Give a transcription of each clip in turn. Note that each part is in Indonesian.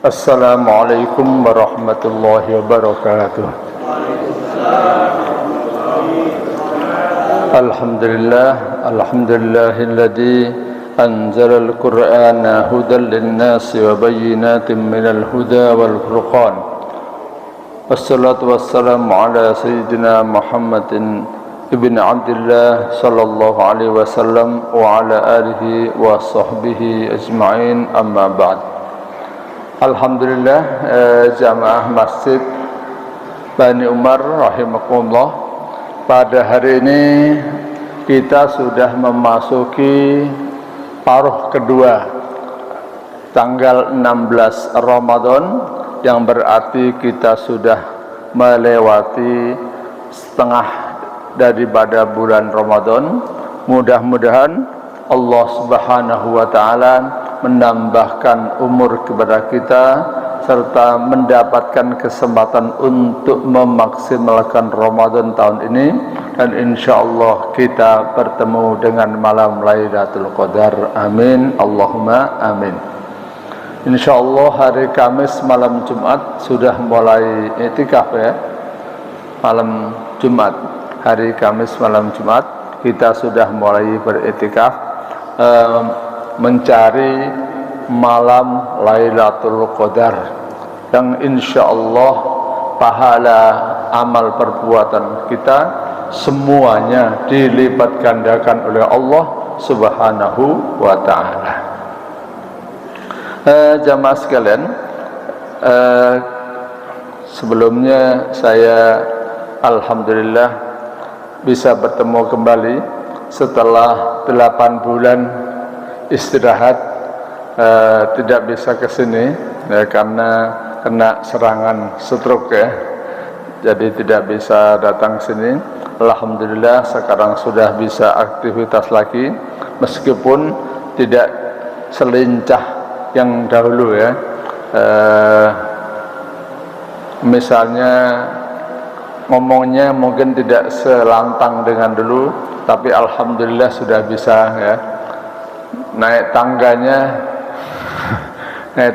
Assalamualaikum warahmatullahi wabarakatuh. Alhamdulillahilladzi anzalal qur'ana hudan linnasi wa bayyinatin minal huda wal furqan. Wassalatu wassalamu ala sayyidina Muhammadin ibn Abdillah sallallahu alaihi wasallam wa ala alihi wa sahbihi ajma'in, amma ba'd. Alhamdulillah, jamaah masjid Bani Umar rahimakumullah, pada hari ini kita sudah memasuki paruh kedua, tanggal 16 Ramadan, yang berarti kita sudah melewati setengah daripada bulan Ramadan. Mudah-mudahan Allah Subhanahu wa ta'ala menambahkan umur kepada kita serta mendapatkan kesempatan untuk memaksimalkan Ramadan tahun ini, dan insyaallah kita bertemu dengan malam Lailatul Qadar. Amin, Allahumma amin. Insyaallah hari Kamis malam Jumat sudah mulai i'tikaf ya. Malam Jumat, hari Kamis malam Jumat kita sudah mulai beriktikaf, mencari malam Lailatul Qadar yang insyaallah pahala amal perbuatan kita semuanya dilipat gandakan oleh Allah Subhanahu wa ta'ala. Jamaah sekalian, sebelumnya saya alhamdulillah bisa bertemu kembali setelah 8 bulan istirahat, tidak bisa ke sini ya, karena kena serangan stroke ya, jadi tidak bisa datang ke sini. Alhamdulillah sekarang sudah bisa aktivitas lagi, meskipun tidak selincah yang dahulu ya. Misalnya ngomongnya mungkin tidak selantang dengan dulu, tapi alhamdulillah sudah bisa ya. Naik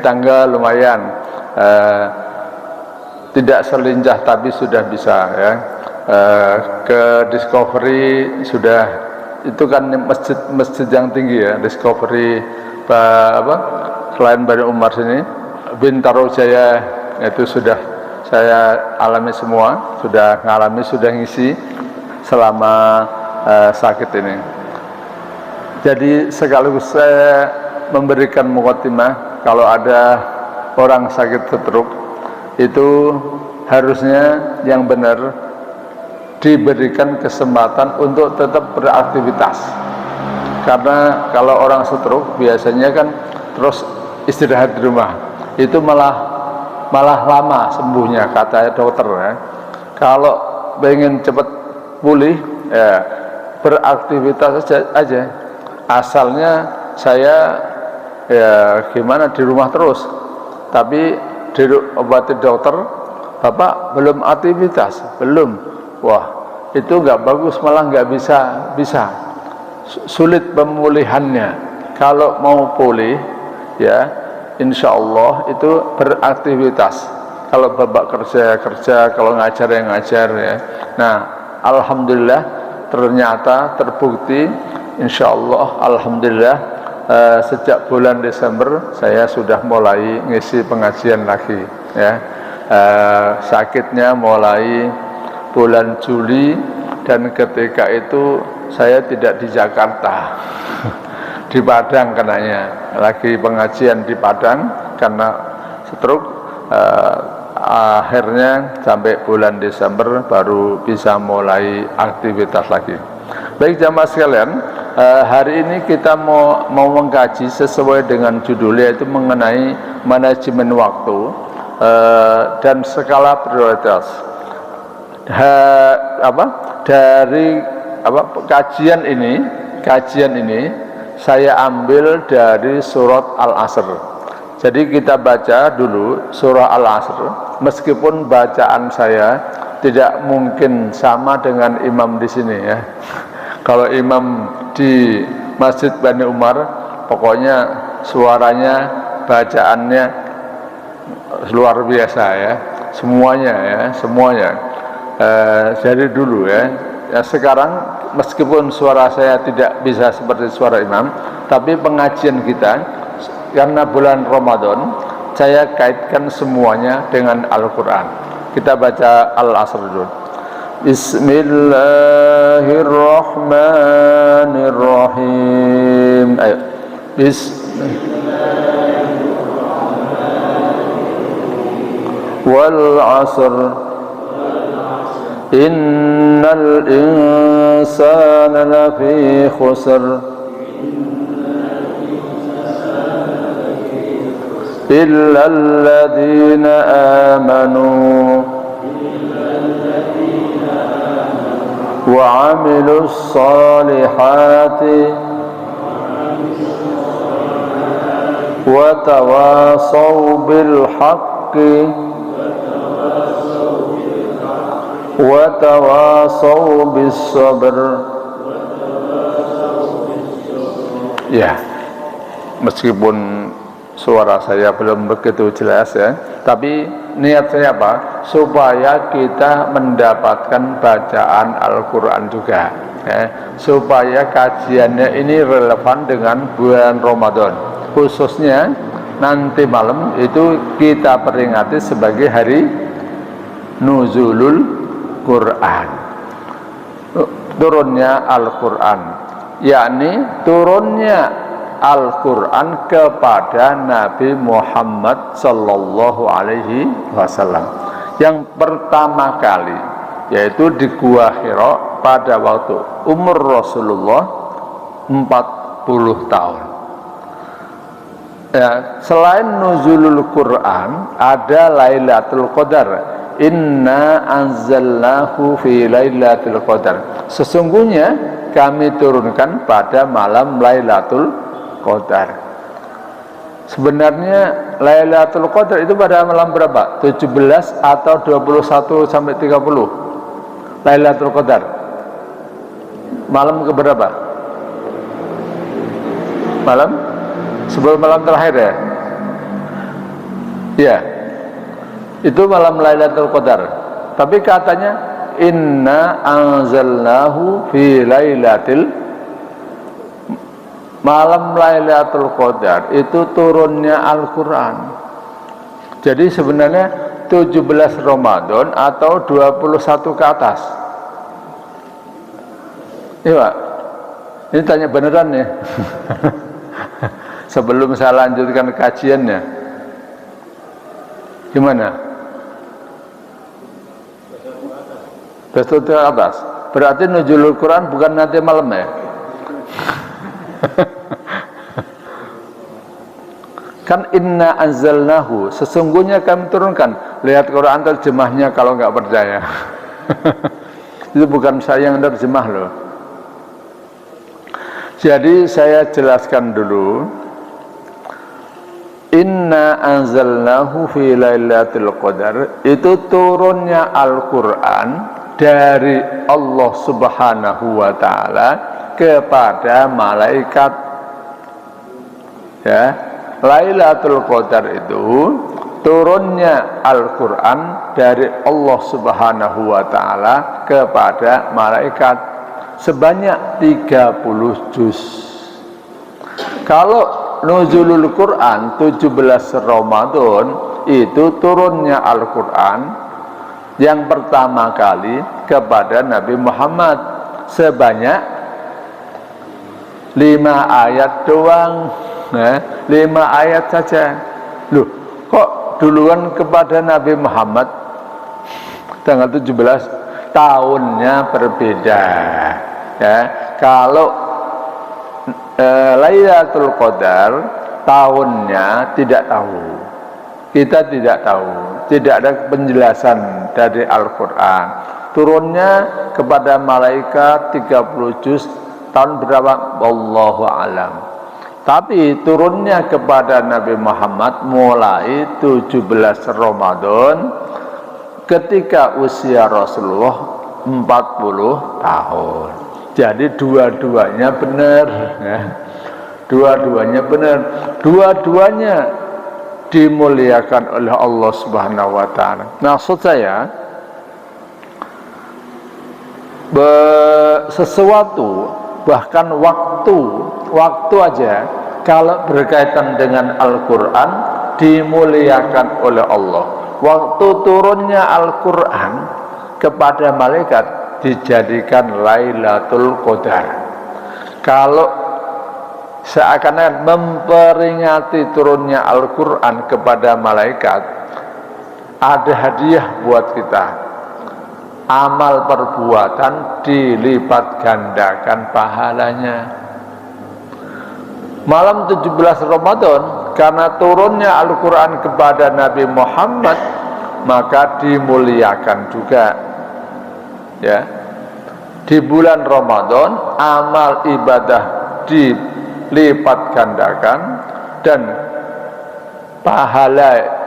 tangga lumayan, tidak selincah tapi sudah bisa ya. Ke Discovery sudah, itu kan masjid yang tinggi ya, Discovery selain Bani Umar sini, Bintaro Jaya, itu sudah saya alami semua, sudah ngalami, sudah ngisi selama sakit ini. Jadi sekaligus saya memberikan muqaddimah, kalau ada orang sakit stroke itu harusnya yang benar diberikan kesempatan untuk tetap beraktivitas. Karena kalau orang stroke biasanya kan terus istirahat di rumah, itu malah lama sembuhnya kata dokter ya. Kalau pengen cepat pulih ya beraktivitas aja. Asalnya saya ya gimana di rumah terus, tapi diobati dokter, bapak belum aktivitas, belum. Wah itu nggak bagus, malah nggak bisa sulit pemulihannya. Kalau mau pulih ya insyaallah itu beraktivitas. Kalau bapak kerja, kalau ngajar ya ngajar ya. Nah alhamdulillah ternyata terbukti, insyaallah alhamdulillah, sejak bulan Desember saya sudah mulai ngisi pengajian lagi ya. Sakitnya mulai bulan Juli, dan ketika itu saya tidak di Jakarta, di Padang kenanya, lagi pengajian di Padang karena stroke. Akhirnya sampai bulan Desember baru bisa mulai aktivitas lagi. Baik jamaah sekalian, Hari ini kita mau mengkaji sesuai dengan judulnya, yaitu mengenai manajemen waktu dan skala prioritas. Dari kajian ini saya ambil dari surat Al-Asr. Jadi kita baca dulu surah Al-Asr, meskipun bacaan saya tidak mungkin sama dengan imam di sini ya. Kalau imam di Masjid Bani Umar, pokoknya suaranya, bacaannya luar biasa ya, semuanya. Jadi dulu ya, sekarang meskipun suara saya tidak bisa seperti suara imam, tapi pengajian kita karena bulan Ramadan, saya kaitkan semuanya dengan Al-Quran. Kita baca Al-Asr dulu. Bismillahirrahmanirrahim. Ayo. Wal 'asr innal insana lafi khusr إلا الذين آمنوا وعملوا الصالحات وتواصوا بالحق وتواصوا بالصبر. Ya, meskipun suara saya belum begitu jelas ya, tapi niat saya apa? Supaya kita mendapatkan bacaan Al-Quran juga ya, supaya kajiannya ini relevan dengan bulan Ramadan, khususnya nanti malam itu kita peringati sebagai hari Nuzulul Quran, turunnya Al-Quran, yakni turunnya Al-Quran kepada Nabi Muhammad Sallallahu Alaihi Wasallam yang pertama kali, yaitu di Gua Hira pada waktu umur Rasulullah 40 tahun ya. Selain nuzulul Quran, ada Lailatul Qadar. Inna anzalnahu fi Lailatul Qadar. Sesungguhnya kami turunkan pada malam Lailatul Qadar. Sebenarnya Lailatul Qadar itu pada malam berapa? 17 atau 21 sampai 30? Lailatul Qadar malam ke berapa? Malam sebelum malam terakhir ya? Ya, itu malam Lailatul Qadar. Tapi katanya inna anzalnahu fi lailatil, malam Lailatul Qadar itu turunnya Al-Quran. Jadi sebenarnya 17 Ramadan atau 21 ke atas. Iya Pak, ini tanya beneran ya. Sebelum saya lanjutkan kajiannya, gimana? 21 ke atas. Berarti nuzulul Quran bukan nanti malam ya? Kan inna anzalnahu, sesungguhnya kami turunkan. Lihat Quran terjemahnya kalau nggak percaya. Itu bukan saya yang terjemah loh. Jadi saya jelaskan dulu. Inna anzalnahu fi lailatul qadar, itu turunnya Al-Quran dari Allah Subhanahu wa ta'ala kepada malaikat ya. Lailatul Qadar itu turunnya Al-Quran dari Allah Subhanahu wa ta'ala kepada malaikat sebanyak 30 juz. Kalau nuzulul Quran 17 Ramadan itu turunnya Al-Quran yang pertama kali kepada Nabi Muhammad sebanyak 5 ayat doang. 5 ayat saja. Loh, kok duluan kepada Nabi Muhammad? Tanggal 17, tahunnya berbeda ya. Kalau Lailatul Qadar tahunnya tidak tahu. Kita tidak tahu. Tidak ada penjelasan dari Al-Quran. Turunnya kepada malaikat 30 juz tahun berapa? Wallahu alam. Tapi turunnya kepada Nabi Muhammad mulai 17 Ramadan ketika usia Rasulullah 40 tahun. Jadi dua-duanya benar ya. Dua-duanya benar. Dua-duanya dimuliakan oleh Allah Subhanahu wa taala. Maksud saya sesuatu bahkan waktu aja kalau berkaitan dengan Al-Quran dimuliakan oleh Allah. Waktu turunnya Al-Quran kepada malaikat dijadikan Lailatul Qadar. Kalau seakan-akan memperingati turunnya Al-Quran kepada malaikat, ada hadiah buat kita. Amal perbuatan dilipat gandakan pahalanya. Malam 17 Ramadan karena turunnya Al-Quran kepada Nabi Muhammad, maka dimuliakan juga ya. Di bulan Ramadan amal ibadah dilipat gandakan dan pahala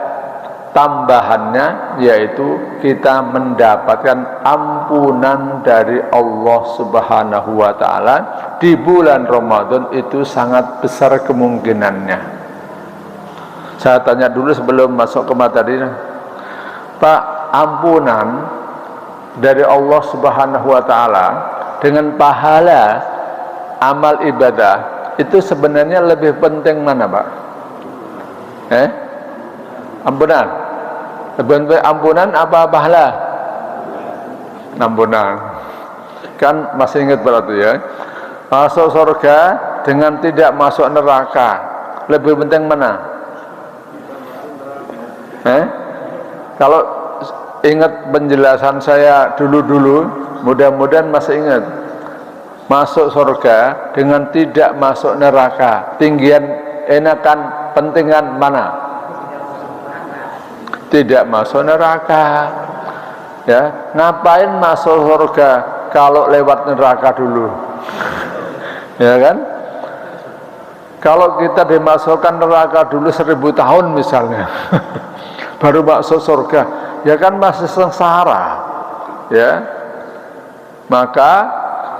tambahannya yaitu kita mendapatkan ampunan dari Allah Subhanahu wa taala di bulan Ramadan. Itu sangat besar kemungkinannya. Saya tanya dulu sebelum masuk ke materi, Pak, ampunan dari Allah Subhanahu wa taala dengan pahala amal ibadah itu sebenarnya lebih penting mana, Pak? Ampunan. Lebih ampunan apa pahala? Ampunan. Kan masih ingat berarti ya. Masuk surga dengan tidak masuk neraka. Lebih penting mana? Kalau ingat penjelasan saya dulu-dulu, mudah-mudahan masih ingat. Masuk surga dengan tidak masuk neraka. Tinggian enakan pentingan mana? Tidak masuk neraka ya. Ngapain masuk surga kalau lewat neraka dulu? Ya kan? Kalau kita dimasukkan neraka dulu 1000 tahun misalnya baru masuk surga, ya kan masih sengsara ya. Maka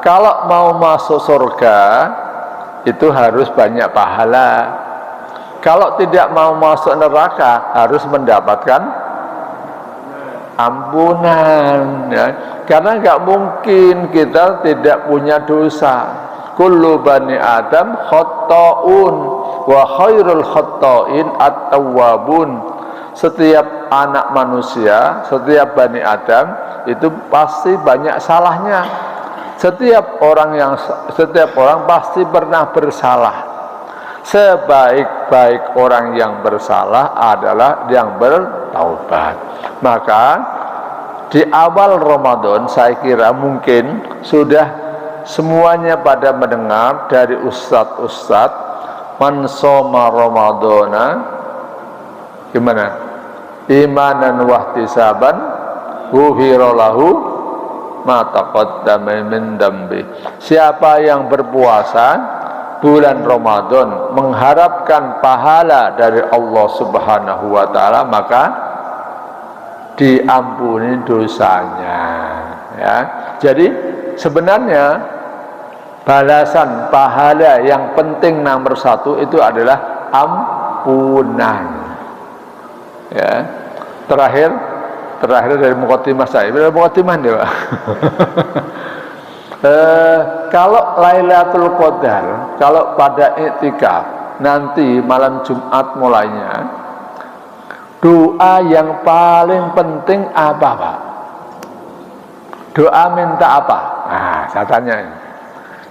kalau mau masuk surga itu harus banyak pahala. Kalau tidak mau masuk neraka harus mendapatkan ampunan ya. Karena nggak mungkin kita tidak punya dosa. Kullu bani Adam khata'un wa khairul khata'in at-tawwabun. Setiap anak manusia, setiap bani Adam itu pasti banyak salahnya. Setiap orang pasti pernah bersalah. Sebaik-baik orang yang bersalah adalah yang bertaubat. Maka di awal Ramadan saya kira mungkin sudah semuanya pada mendengar dari ustadz-ustadz, man shoma Ramadana gimana? Imanan wahtisaban ghufira lahu ma taqaddama min dambi. Siapa yang berpuasa bulan Ramadan mengharapkan pahala dari Allah Subhanahu wa taala, maka diampuni dosanya ya. Jadi sebenarnya balasan pahala yang penting nomor 1 itu adalah ampunan ya. Terakhir dari mukadimah saya, mukadimah nih, Pak. Kalau Lailatul Qadar, kalau pada iktikaf nanti malam Jumat mulainya, doa yang paling penting apa, Pak? Doa minta apa? Nah, saya tanya ini.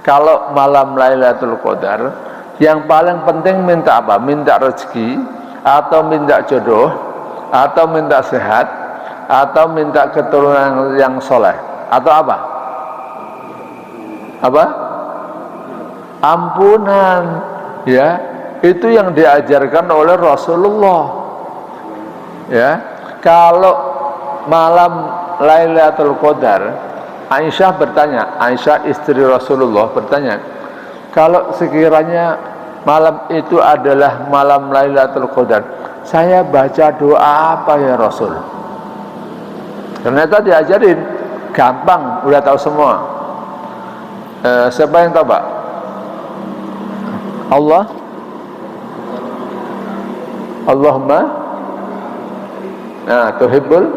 Kalau malam Lailatul Qadar, yang paling penting minta apa? Minta rezeki, atau minta jodoh, atau minta sehat, atau minta keturunan yang soleh, atau apa? Apa? ampunan, ya. Itu yang diajarkan oleh Rasulullah. Ya, kalau malam Lailatul Qadar, Aisyah bertanya, Aisyah istri Rasulullah bertanya, kalau sekiranya malam itu adalah malam Lailatul Qadar, saya baca doa apa ya Rasul? Ternyata diajarin, gampang, udah tahu semua. Siapa yang tahu, Pak? Allahumma tuhibbul.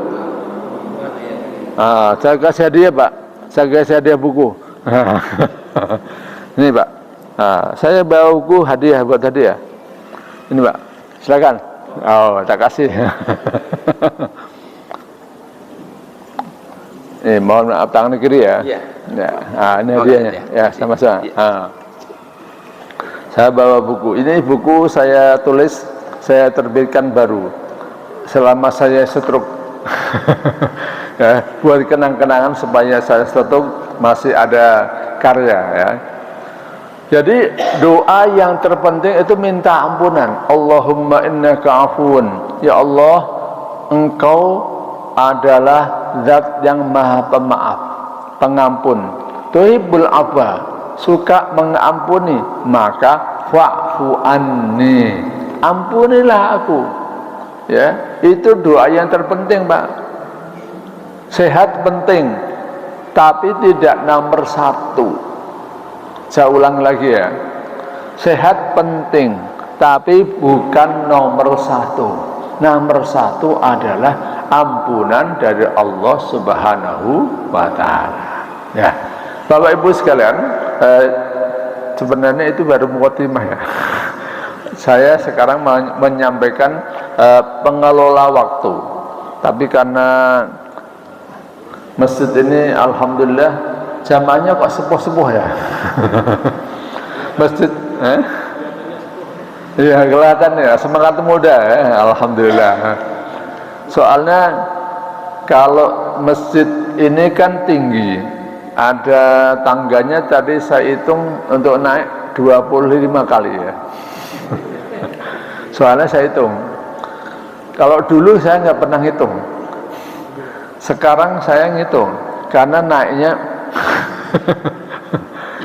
Saya kasih hadiah, Pak. Saya kasih hadiah buku. Ini, Pak. Saya bawa buku hadiah buat hadiah. Ini, Pak. Silakan. Oh, tak kasih. Mohon maaf, tangan kiri ya. Iya. Ya. Ini hadiahnya. Ya, sama-sama. Saya bawa buku. Ini buku saya tulis, saya terbitkan baru selama saya stroke. Ya, buat kenang-kenangan supaya saya stroke masih ada karya, ya. Jadi doa yang terpenting itu minta ampunan. Allahumma innaka afuun. Ya Allah, Engkau adalah zat yang maha pemaaf, pengampun. Tuhibbul afwa, suka mengampuni, maka fa'fu anni, ampunilah aku. Ya, itu doa yang terpenting, Pak. Sehat penting, tapi tidak nomor satu. Saya ulang lagi ya, sehat penting, tapi bukan nomor satu. Nomor satu adalah ampunan dari Allah Subhanahu wa Ta'ala. Ya, Bapak Ibu sekalian, sebenarnya itu baru mukadimah ya. Saya sekarang menyampaikan pengelola waktu, tapi karena masjid ini alhamdulillah jamaahnya kok sepuh-sepuh ya. Masjid iya kelihatan ya, semangat muda ya, alhamdulillah. Soalnya kalau masjid ini kan tinggi, ada tangganya, tadi saya hitung untuk naik 25 kali ya. Soalnya saya hitung, kalau dulu saya nggak pernah hitung, sekarang saya ngitung karena naiknya.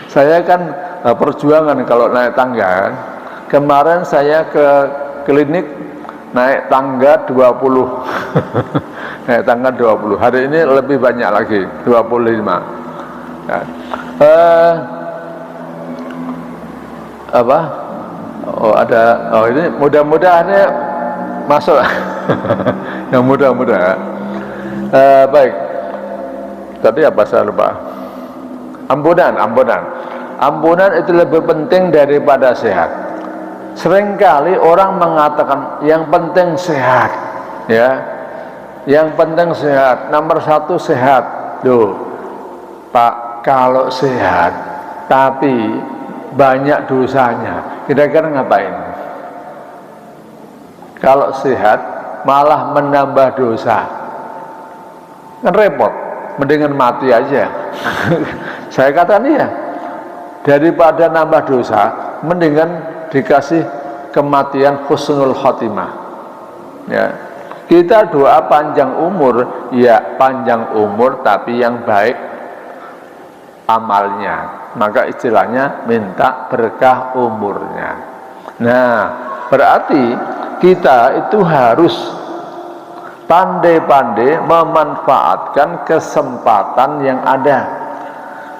Saya kan perjuangan kalau naik tangga kan. Kemarin saya ke klinik naik tangga 20. Naik tangga 20. Hari ini lebih banyak lagi, 25. Ya. Apa? Oh, ada. Oh, ini mudah-mudahan masuk. Yang mudah-mudahan. Baik. Tadi apa saya lupa? Ampunan itu lebih penting daripada sehat. Seringkali orang mengatakan yang penting sehat, ya, yang penting sehat, nomor satu sehat. Loh, Pak, kalau sehat tapi banyak dosanya, kira-kira ngapain? Kalau sehat malah menambah dosa, kan repot. Mendingan mati aja. Saya kata nih ya, daripada nambah dosa, mendingan dikasih kematian husnul khotimah. Ya, kita doa panjang umur, ya panjang umur tapi yang baik amalnya. Maka istilahnya minta berkah umurnya. Nah, berarti kita itu harus pandai-pandai memanfaatkan kesempatan yang ada.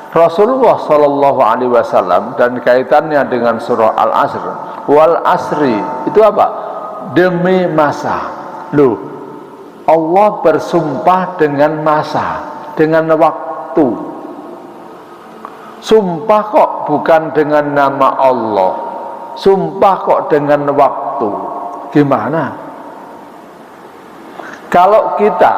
Rasulullah Shallallahu Alaihi Wasallam dan kaitannya dengan surah Al-Asr, wal asri itu apa? Demi masa. Loh, Allah bersumpah dengan masa, dengan waktu. Sumpah kok bukan dengan nama Allah, sumpah kok dengan waktu. Gimana? Kalau kita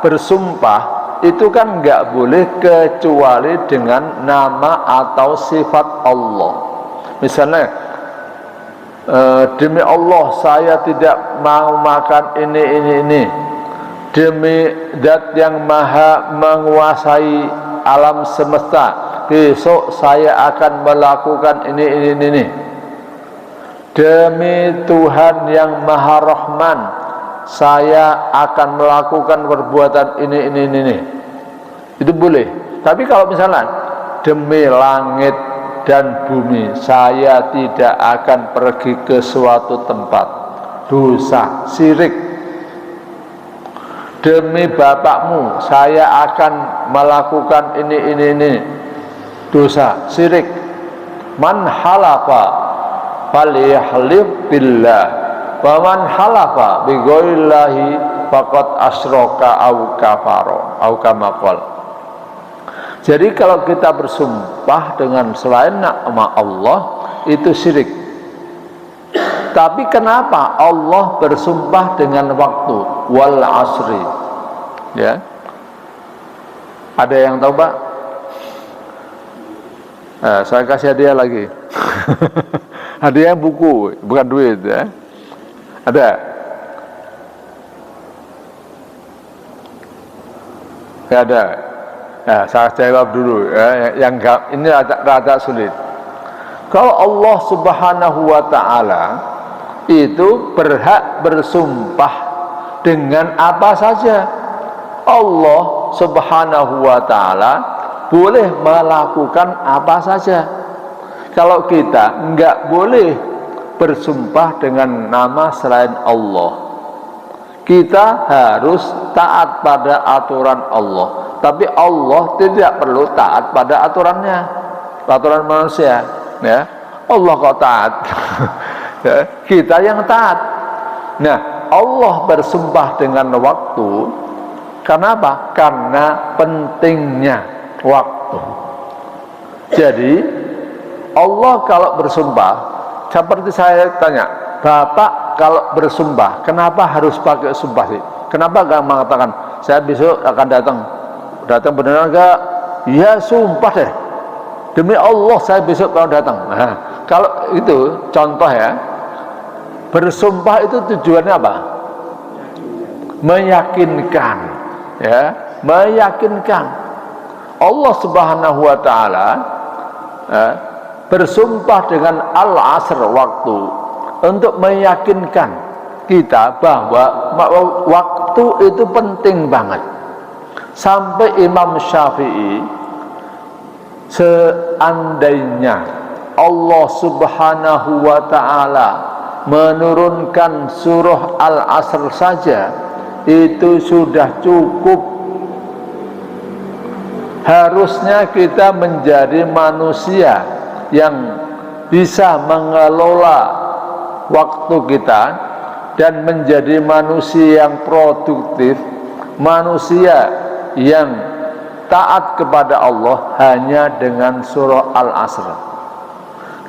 bersumpah itu kan nggak boleh kecuali dengan nama atau sifat Allah. Misalnya, demi Allah saya tidak mau makan ini. Demi zat yang maha menguasai alam semesta, besok saya akan melakukan ini. Demi Tuhan yang Maha Rahman, saya akan melakukan perbuatan ini. Itu boleh. Tapi kalau misalnya demi langit dan bumi, saya tidak akan pergi ke suatu tempat, dosa, syirik. Demi bapakmu, saya akan melakukan ini, dosa, syirik. Man halafa falyahlif billah wa man halafa bi ghairillahi faqad asyraka au kafara au kama qala. Jadi kalau kita bersumpah dengan selain nama Allah itu syirik. Tapi kenapa Allah bersumpah dengan waktu wal asri? Ya. Ada yang tahu, Pak? Saya kasih hadiah lagi. Hadiah buku, bukan duit ya. Ada? Ya ada. Nah, saya jawab dulu ya, yang ini rada sulit. Kalau Allah Subhanahu wa taala itu berhak bersumpah dengan apa saja. Allah Subhanahu wa taala boleh melakukan apa saja. Kalau kita enggak boleh bersumpah dengan nama selain Allah. Kita harus taat pada aturan Allah. Tapi Allah tidak perlu taat pada aturannya, aturan manusia. Ya, Allah kok taat. Ya, kita yang taat. Nah, Allah bersumpah dengan waktu. Kenapa? Karena pentingnya waktu. Jadi Allah kalau bersumpah, seperti saya tanya, Bapak kalau bersumpah, kenapa harus pakai sumpah sih? Kenapa gak mengatakan, saya besok akan datang? Datang beneran enggak? Ya sumpah deh, demi Allah saya besok kalau datang. Nah, kalau itu contoh ya, bersumpah itu tujuannya apa? Meyakinkan, ya, meyakinkan. Allah Subhanahu wa taala bersumpah dengan al-asr waktu untuk meyakinkan kita bahwa waktu itu penting banget. Sampai Imam Syafi'i, seandainya Allah Subhanahu wa taala menurunkan surah Al-Asr saja, itu sudah cukup. Harusnya kita menjadi manusia yang bisa mengelola waktu kita dan menjadi manusia yang produktif, manusia yang taat kepada Allah hanya dengan surah Al-Asr.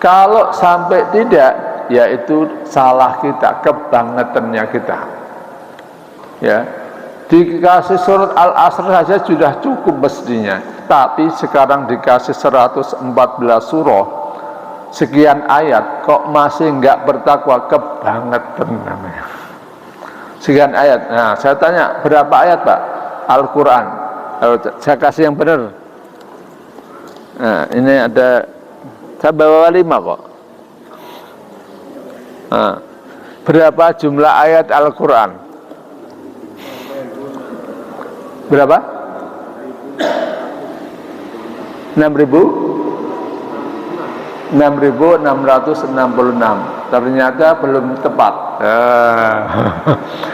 Kalau sampai tidak, yaitu salah kita, kebangetannya kita. Ya, dikasih surat Al-Asr saja sudah cukup mestinya, tapi sekarang dikasih 114 surah, sekian ayat, kok masih enggak bertakwa, kebangetan namanya. Sekian ayat. Nah, saya tanya, berapa ayat, Pak? Al-Quran. Saya kasih yang benar. Nah, ini ada, saya bawa 5 kok. Nah, berapa jumlah ayat Al-Quran? Berapa? 6.666. Ternyata belum tepat.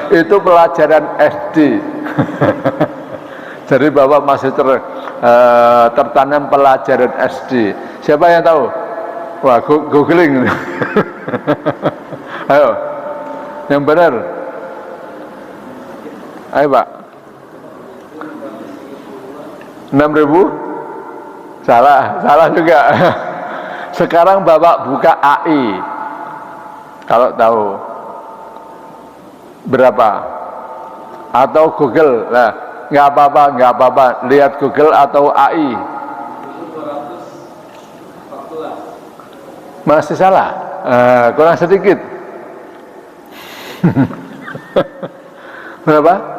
Itu pelajaran SD. Jadi Bapak masih tertanam pelajaran SD. Siapa yang tahu? Wah, googling. Ayo, yang benar. Ayo Pak. 6.000? Salah juga. Sekarang Bapak buka AI, kalau tahu berapa, atau Google. Nah, nggak apa-apa, lihat Google atau AI. Masih salah, kurang sedikit. Berapa?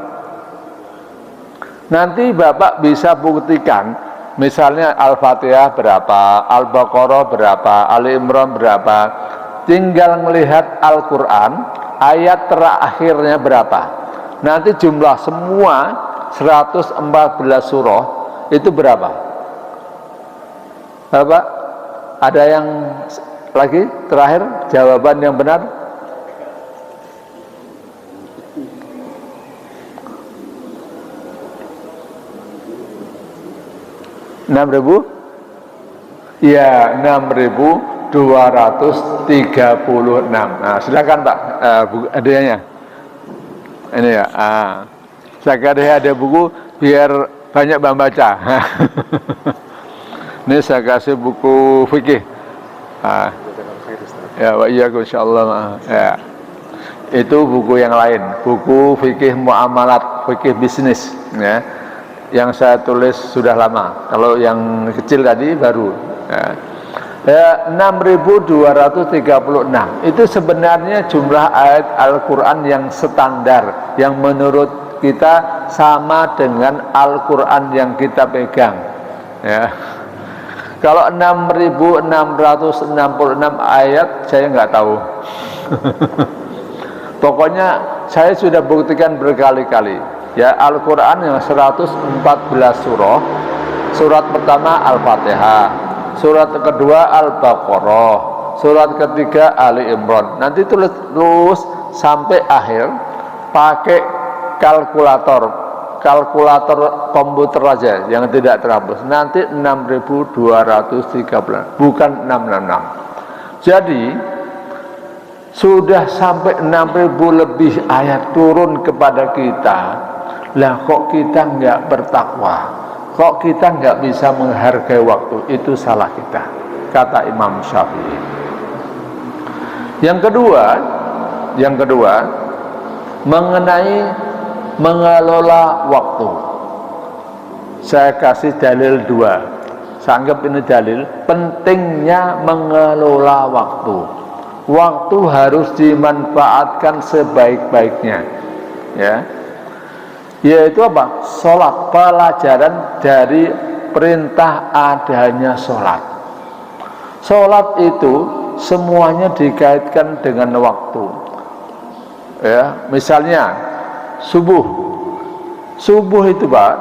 Nanti Bapak bisa buktikan Misalnya Al-Fatihah berapa, Al-Baqarah berapa, Ali Imran berapa. Tinggal melihat Al-Quran, ayat terakhirnya berapa. Nanti jumlah semua 114 surah itu berapa? Bapak, ada yang lagi terakhir jawaban yang benar? 6.000? Ya, 6.236. Nah, silakan Pak, hadiahnya. Ini ya. Saya ada buku biar banyak baca. Ini saya kasih buku fikih. Ya, wa iyyakum insyaallah. Ya. Itu buku yang lain, buku fikih muamalat, fikih bisnis, ya. Yang saya tulis sudah lama. Kalau yang kecil tadi baru. Ya, 6.236 itu sebenarnya jumlah ayat Al-Quran yang standar, yang menurut kita sama dengan Al-Quran yang kita pegang. Ya. Kalau 6.666 ayat saya nggak tahu. Pokoknya saya sudah buktikan berkali-kali. Ya, Al-Quran yang 114 surah. Surat pertama Al-Fatihah, surat kedua Al-Baqarah, surat ketiga Ali Imran. Nanti tulis terus sampai akhir pakai kalkulator komputer aja yang tidak terhapus. Nanti 6.236, bukan 666. Jadi sudah sampai 6.000 lebih ayat turun kepada kita. Lah kok kita nggak bertakwa, kok kita nggak bisa menghargai waktu? Itu salah kita, kata Imam Syafi'i. Yang kedua mengenai mengelola waktu, saya kasih dalil 2. Saya anggap ini dalil pentingnya mengelola waktu. Waktu harus dimanfaatkan sebaik-baiknya, ya. Yaitu apa? Sholat, pelajaran dari perintah adanya sholat. Sholat itu semuanya dikaitkan dengan waktu. Ya, misalnya subuh. Subuh itu Pak,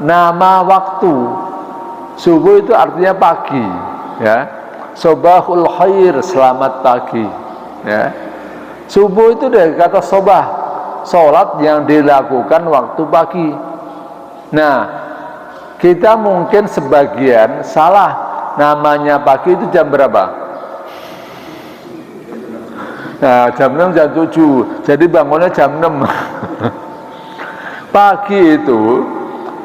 nama waktu. Subuh itu artinya pagi, ya. Sobahul khair, selamat pagi, ya. Subuh itu dari kata sobah, sholat yang dilakukan waktu pagi. Nah, kita mungkin sebagian salah, namanya pagi itu jam berapa? Nah, jam 6, jam 7, jadi bangunnya jam 6. Pagi itu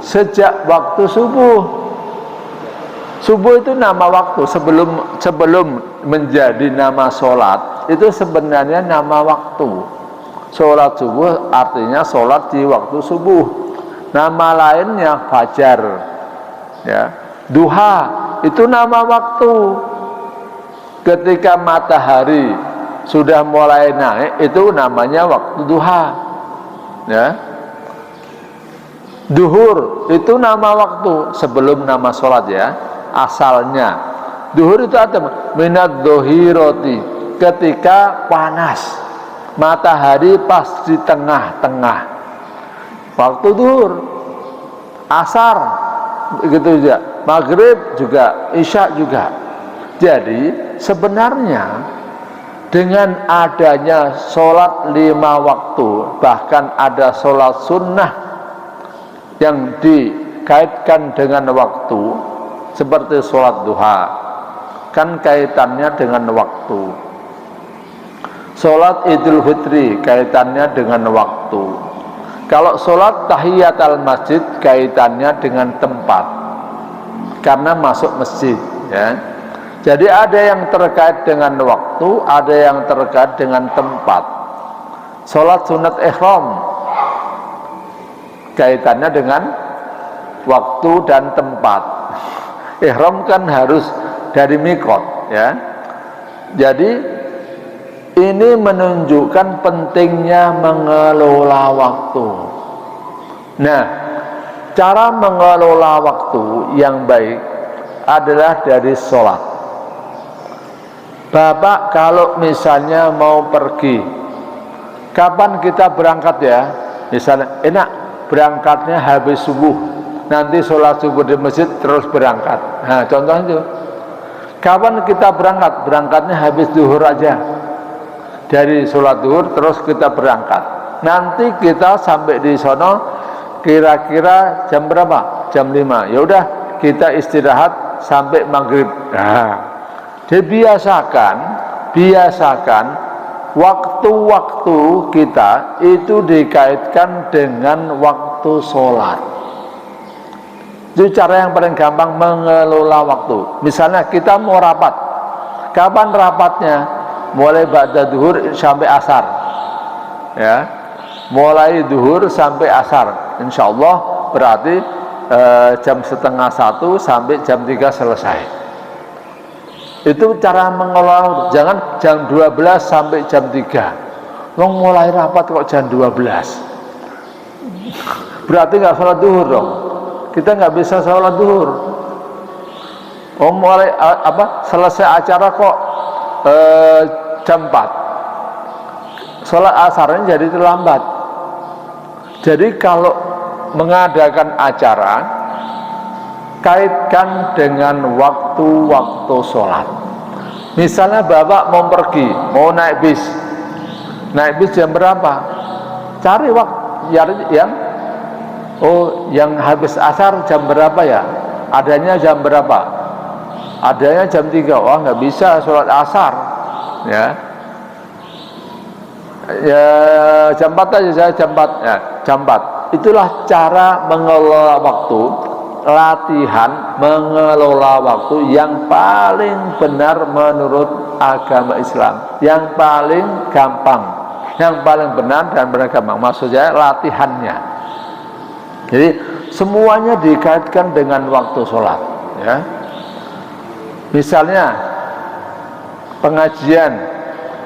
sejak waktu subuh. Subuh itu nama waktu, sebelum menjadi nama sholat, itu sebenarnya nama waktu. Sholat subuh artinya sholat di waktu subuh. Nama lainnya fajar, ya. Duha itu nama waktu. Ketika matahari sudah mulai naik, itu namanya waktu duha, ya. Duhur itu nama waktu sebelum nama sholat, ya. Asalnya duhur itu ada minat dohiroti, ketika panas, matahari pas di tengah-tengah, waktu duhur. Asar begitu juga, maghrib juga, isya juga. Jadi sebenarnya dengan adanya sholat 5 waktu, bahkan ada sholat sunnah yang dikaitkan dengan waktu, seperti sholat duha, kan kaitannya dengan waktu. Sholat idul fitri kaitannya dengan waktu. Kalau sholat tahiyatul masjid kaitannya dengan tempat, karena masuk masjid, ya. Jadi ada yang terkait dengan waktu, ada yang terkait dengan tempat. Sholat sunat ihram kaitannya dengan waktu dan tempat. Ihram kan harus dari mikot, ya. Jadi ini menunjukkan pentingnya mengelola waktu. Nah, cara mengelola waktu yang baik adalah dari sholat. Bapak kalau misalnya mau pergi, kapan kita berangkat ya? Misalnya enak berangkatnya habis subuh, nanti sholat subuh di masjid terus berangkat. Nah contohnya itu. Kapan kita berangkat? Berangkatnya habis zuhur aja, dari sholat zuhur terus kita berangkat. Nanti kita sampai di sono kira-kira jam berapa? Jam 5. Ya udah kita istirahat sampai maghrib. Nah, biasakan waktu-waktu kita itu dikaitkan dengan waktu sholat. Itu cara yang paling gampang mengelola waktu. Misalnya kita mau rapat, kapan rapatnya? Mulai ba'da duhur sampai asar, ya, mulai duhur sampai asar, insya Allah berarti jam setengah 1 sampai jam 3 selesai. Itu cara mengelola. Jangan jam 12 sampai jam 3. Mulai rapat kok jam 12, berarti nggak sholat duhur dong. Kita nggak bisa sholat duhur. Mulai selesai acara kok jam 4, sholat asarnya jadi terlambat. Jadi kalau mengadakan acara, kaitkan dengan waktu-waktu sholat. Misalnya bapak mau pergi, mau naik bis jam berapa? Cari waktu yang habis asar jam berapa ya? Adanya jam berapa? Adanya jam 3. Wah nggak bisa sholat asar, ya jam 4 aja saya, jam 4 ya, jam 4. Itulah cara mengelola waktu, latihan mengelola waktu yang paling benar menurut agama Islam, yang paling gampang, yang paling benar dan benar gampang. Maksud saya latihannya. Jadi semuanya dikaitkan dengan waktu sholat, ya. Misalnya pengajian,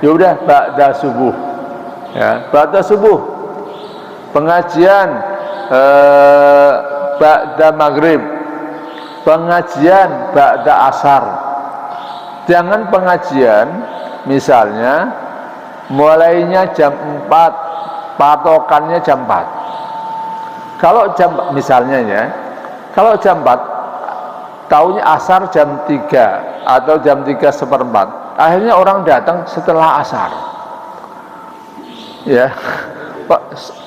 ya udah ba'da subuh, ya, ba'da subuh. Pengajian ba'da maghrib, pengajian ba'da asar. Jangan pengajian misalnya mulainya jam 4, patokannya jam 4. Kalau jam misalnya ya, kalau jam 4 taunya asar jam 3 atau jam 3:15, akhirnya orang datang setelah asar, ya.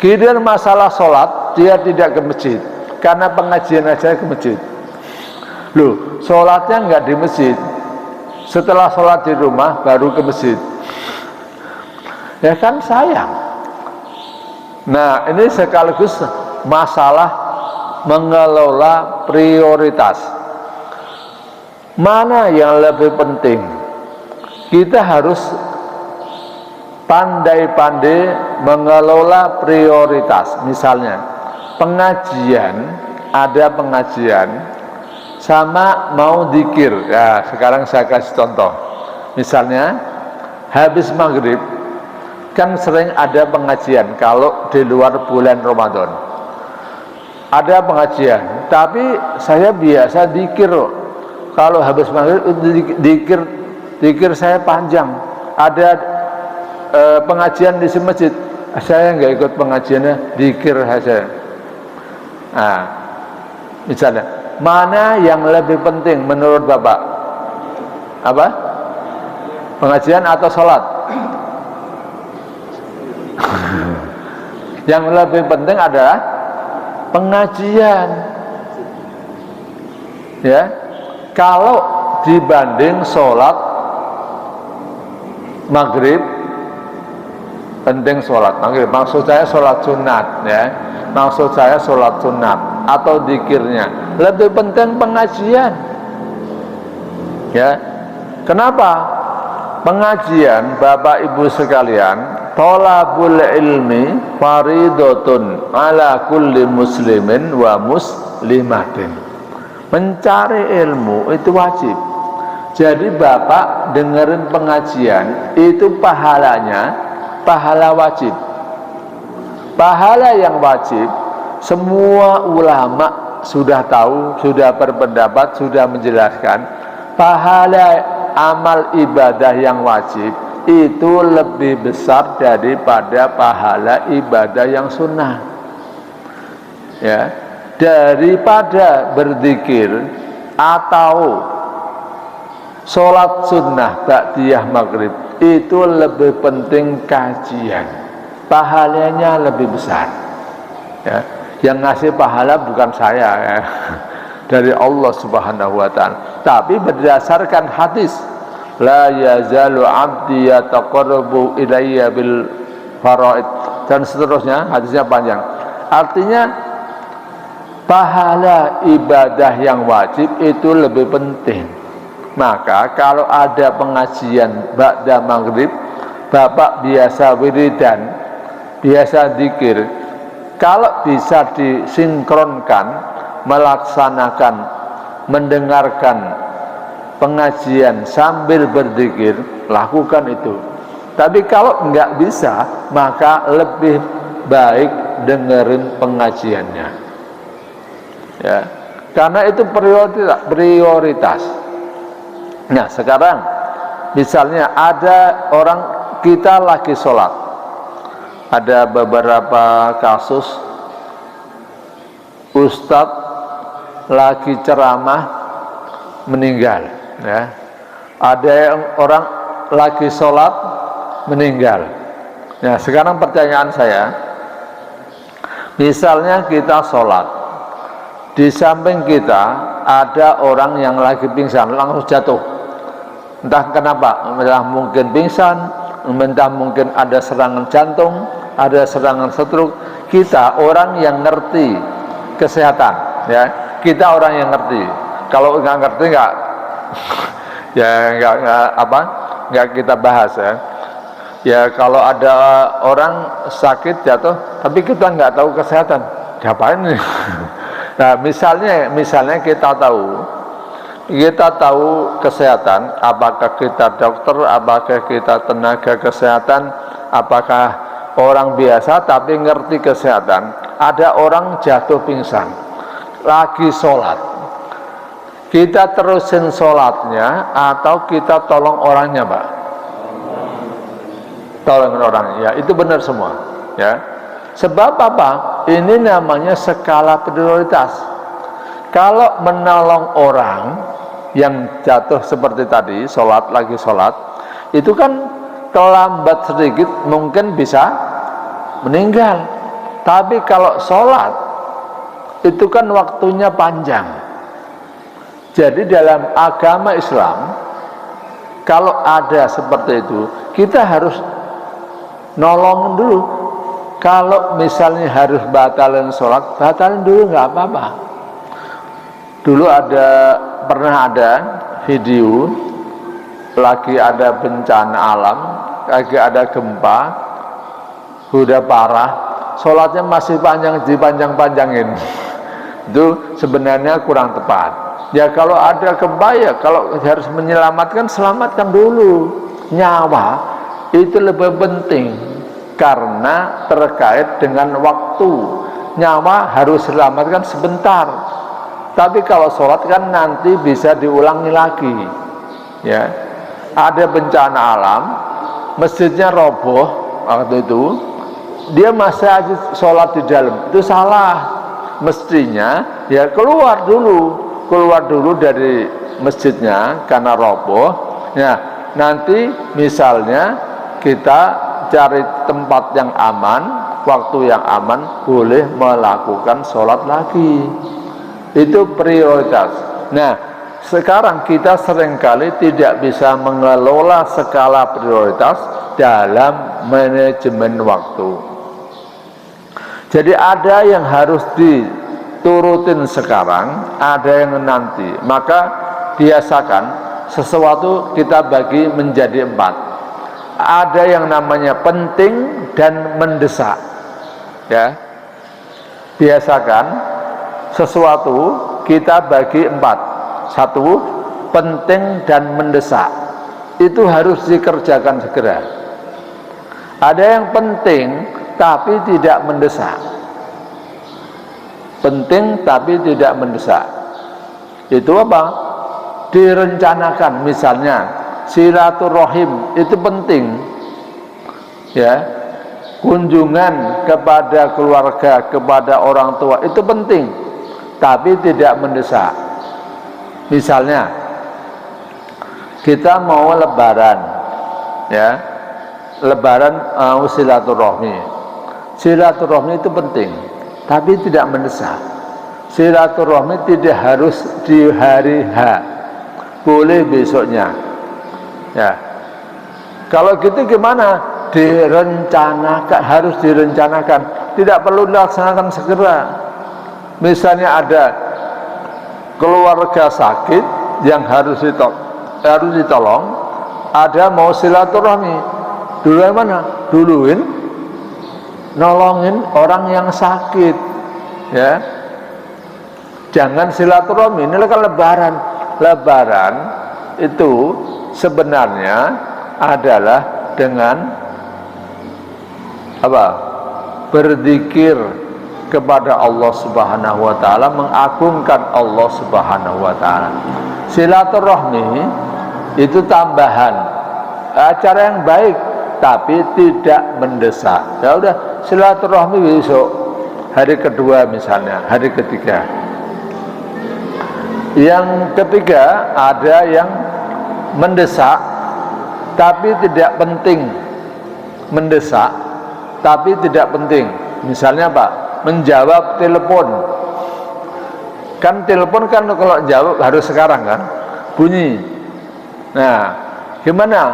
Kemudian masalah sholat dia tidak ke masjid karena pengajian aja ke masjid. Loh, sholatnya nggak di masjid, setelah sholat di rumah baru ke masjid, ya kan sayang. Nah ini sekaligus masalah mengelola prioritas. Mana yang lebih penting? Kita harus pandai-pandai mengelola prioritas. Misalnya pengajian, ada pengajian sama mau dzikir. Ya, sekarang saya kasih contoh. Misalnya habis maghrib kan sering ada pengajian kalau di luar bulan Ramadan. Ada pengajian, tapi saya biasa dzikir. Kalau habis maghrib dzikir saya panjang. Ada pengajian di masjid, saya nggak ikut pengajiannya, dzikir saja. Nah, misalnya mana yang lebih penting menurut bapak? Apa? Pengajian atau sholat? Yang lebih penting adalah pengajian, ya. Kalau dibanding sholat maghrib, penting sholat maghrib. Maksud saya sholat sunat, ya. Maksud saya sholat sunat atau dzikirnya. Lebih penting pengajian, ya. Kenapa? Pengajian, Bapak Ibu sekalian, thalabul ilmi faridatun ala kulli muslimin wa muslimatin. Mencari ilmu itu wajib. Jadi Bapak dengerin pengajian itu pahalanya pahala wajib. Pahala yang wajib semua ulama sudah tahu, sudah berpendapat, sudah menjelaskan pahala amal ibadah yang wajib itu lebih besar daripada pahala ibadah yang sunnah. Ya, daripada berzikir atau sholat sunnah ba'diyah maghrib itu lebih penting kajian, pahalanya lebih besar. Ya, yang ngasih pahala bukan saya, ya, dari Allah Subhanahu wa Ta'ala, tapi berdasarkan hadis la yazalu abdi yataqarrabu ilayya bil faraid dan seterusnya, hadisnya panjang. Artinya pahala ibadah yang wajib itu lebih penting. Maka kalau ada pengajian ba'da maghrib, bapak biasa wiridan, biasa zikir, kalau bisa disinkronkan, melaksanakan, mendengarkan pengajian sambil berzikir, lakukan itu. Tapi kalau enggak bisa, maka lebih baik dengerin pengajiannya. Ya, karena itu prioritas. Nah, sekarang misalnya ada orang, kita lagi sholat, ada beberapa kasus ustadz lagi ceramah meninggal, ya. Ada yang orang lagi sholat meninggal. Nah, sekarang pertanyaan saya, misalnya kita sholat, di samping kita ada orang yang lagi pingsan, langsung jatuh. Entah kenapa, entah mungkin pingsan, entah mungkin ada serangan jantung, ada serangan stroke. Kita orang yang ngerti kesehatan, ya, kita orang yang ngerti. Kalau nggak ngerti nggak, ya nggak kita bahas, ya. Ya kalau ada orang sakit jatuh, tapi kita nggak tahu kesehatan, diapain nih? Nah, misalnya kita tahu kesehatan, apakah kita dokter, apakah kita tenaga kesehatan, apakah orang biasa tapi ngerti kesehatan. Ada orang jatuh pingsan lagi sholat, kita terusin sholatnya atau kita tolong orangnya, Pak? Tolong orangnya, ya, itu benar semua, ya. Sebab apa? Ini namanya skala prioritas. Kalau menolong orang yang jatuh seperti tadi, lagi sholat, itu kan terlambat sedikit mungkin bisa meninggal. Tapi kalau sholat itu kan waktunya panjang. Jadi dalam agama Islam, kalau ada seperti itu, kita harus nolongin dulu. Kalau misalnya harus batalin sholat, batalin dulu, nggak apa-apa. Dulu pernah ada video, lagi ada bencana alam, lagi ada gempa, udah parah, sholatnya masih dipanjang-panjangin. Itu sebenarnya kurang tepat. Ya kalau ada gempa, ya kalau harus menyelamatkan, selamatkan dulu. Nyawa itu lebih penting karena terkait dengan waktu. Nyawa harus selamatkan sebentar. Tapi kalau sholat kan nanti bisa diulangi lagi. Ya, ada bencana alam, masjidnya roboh waktu itu, dia masih aja sholat di dalam, itu salah. Mestinya ya keluar dulu dari masjidnya karena roboh. Ya, nanti misalnya kita cari tempat yang aman, waktu yang aman, boleh melakukan sholat lagi. Itu prioritas. Nah, sekarang kita seringkali tidak bisa mengelola skala prioritas dalam manajemen waktu. Jadi ada yang harus diturutin sekarang, ada yang nanti. Maka biasakan sesuatu kita bagi menjadi 4. Ada yang namanya penting dan mendesak. Ya, biasakan sesuatu kita bagi 4. 1, penting dan mendesak. Itu harus dikerjakan segera. Ada yang penting tapi tidak mendesak. penting tapi tidak mendesak. Itu apa? Direncanakan. Misalnya silaturahim itu penting, ya, kunjungan kepada keluarga, kepada orang tua itu penting tapi tidak mendesak. Misalnya kita mau lebaran, ya, lebaran silaturahmi. Silaturahmi itu penting tapi tidak mendesak. Silaturahmi tidak harus di hari H, boleh besoknya, ya. Kalau gitu gimana? Direncanakan, harus direncanakan, tidak perlu dilaksanakan segera. Misalnya ada keluarga sakit yang harus ditolong, ada mau silaturahmi, duluan mana? Duluin nolongin orang yang sakit, ya. Jangan silaturahmi. Ini kan lebaran. Lebaran itu sebenarnya adalah dengan apa? Berzikir kepada Allah Subhanahu wa taala, mengagungkan Allah Subhanahu wa taala. Silaturahmi itu tambahan acara yang baik tapi tidak mendesak. Ya udah, silaturahmi besok, hari kedua misalnya, hari ketiga. Yang ketiga, ada yang mendesak tapi tidak penting. Mendesak tapi tidak penting. Misalnya apa? Menjawab telepon. Kan telepon kan kalau jawab harus sekarang kan, bunyi. Nah, gimana?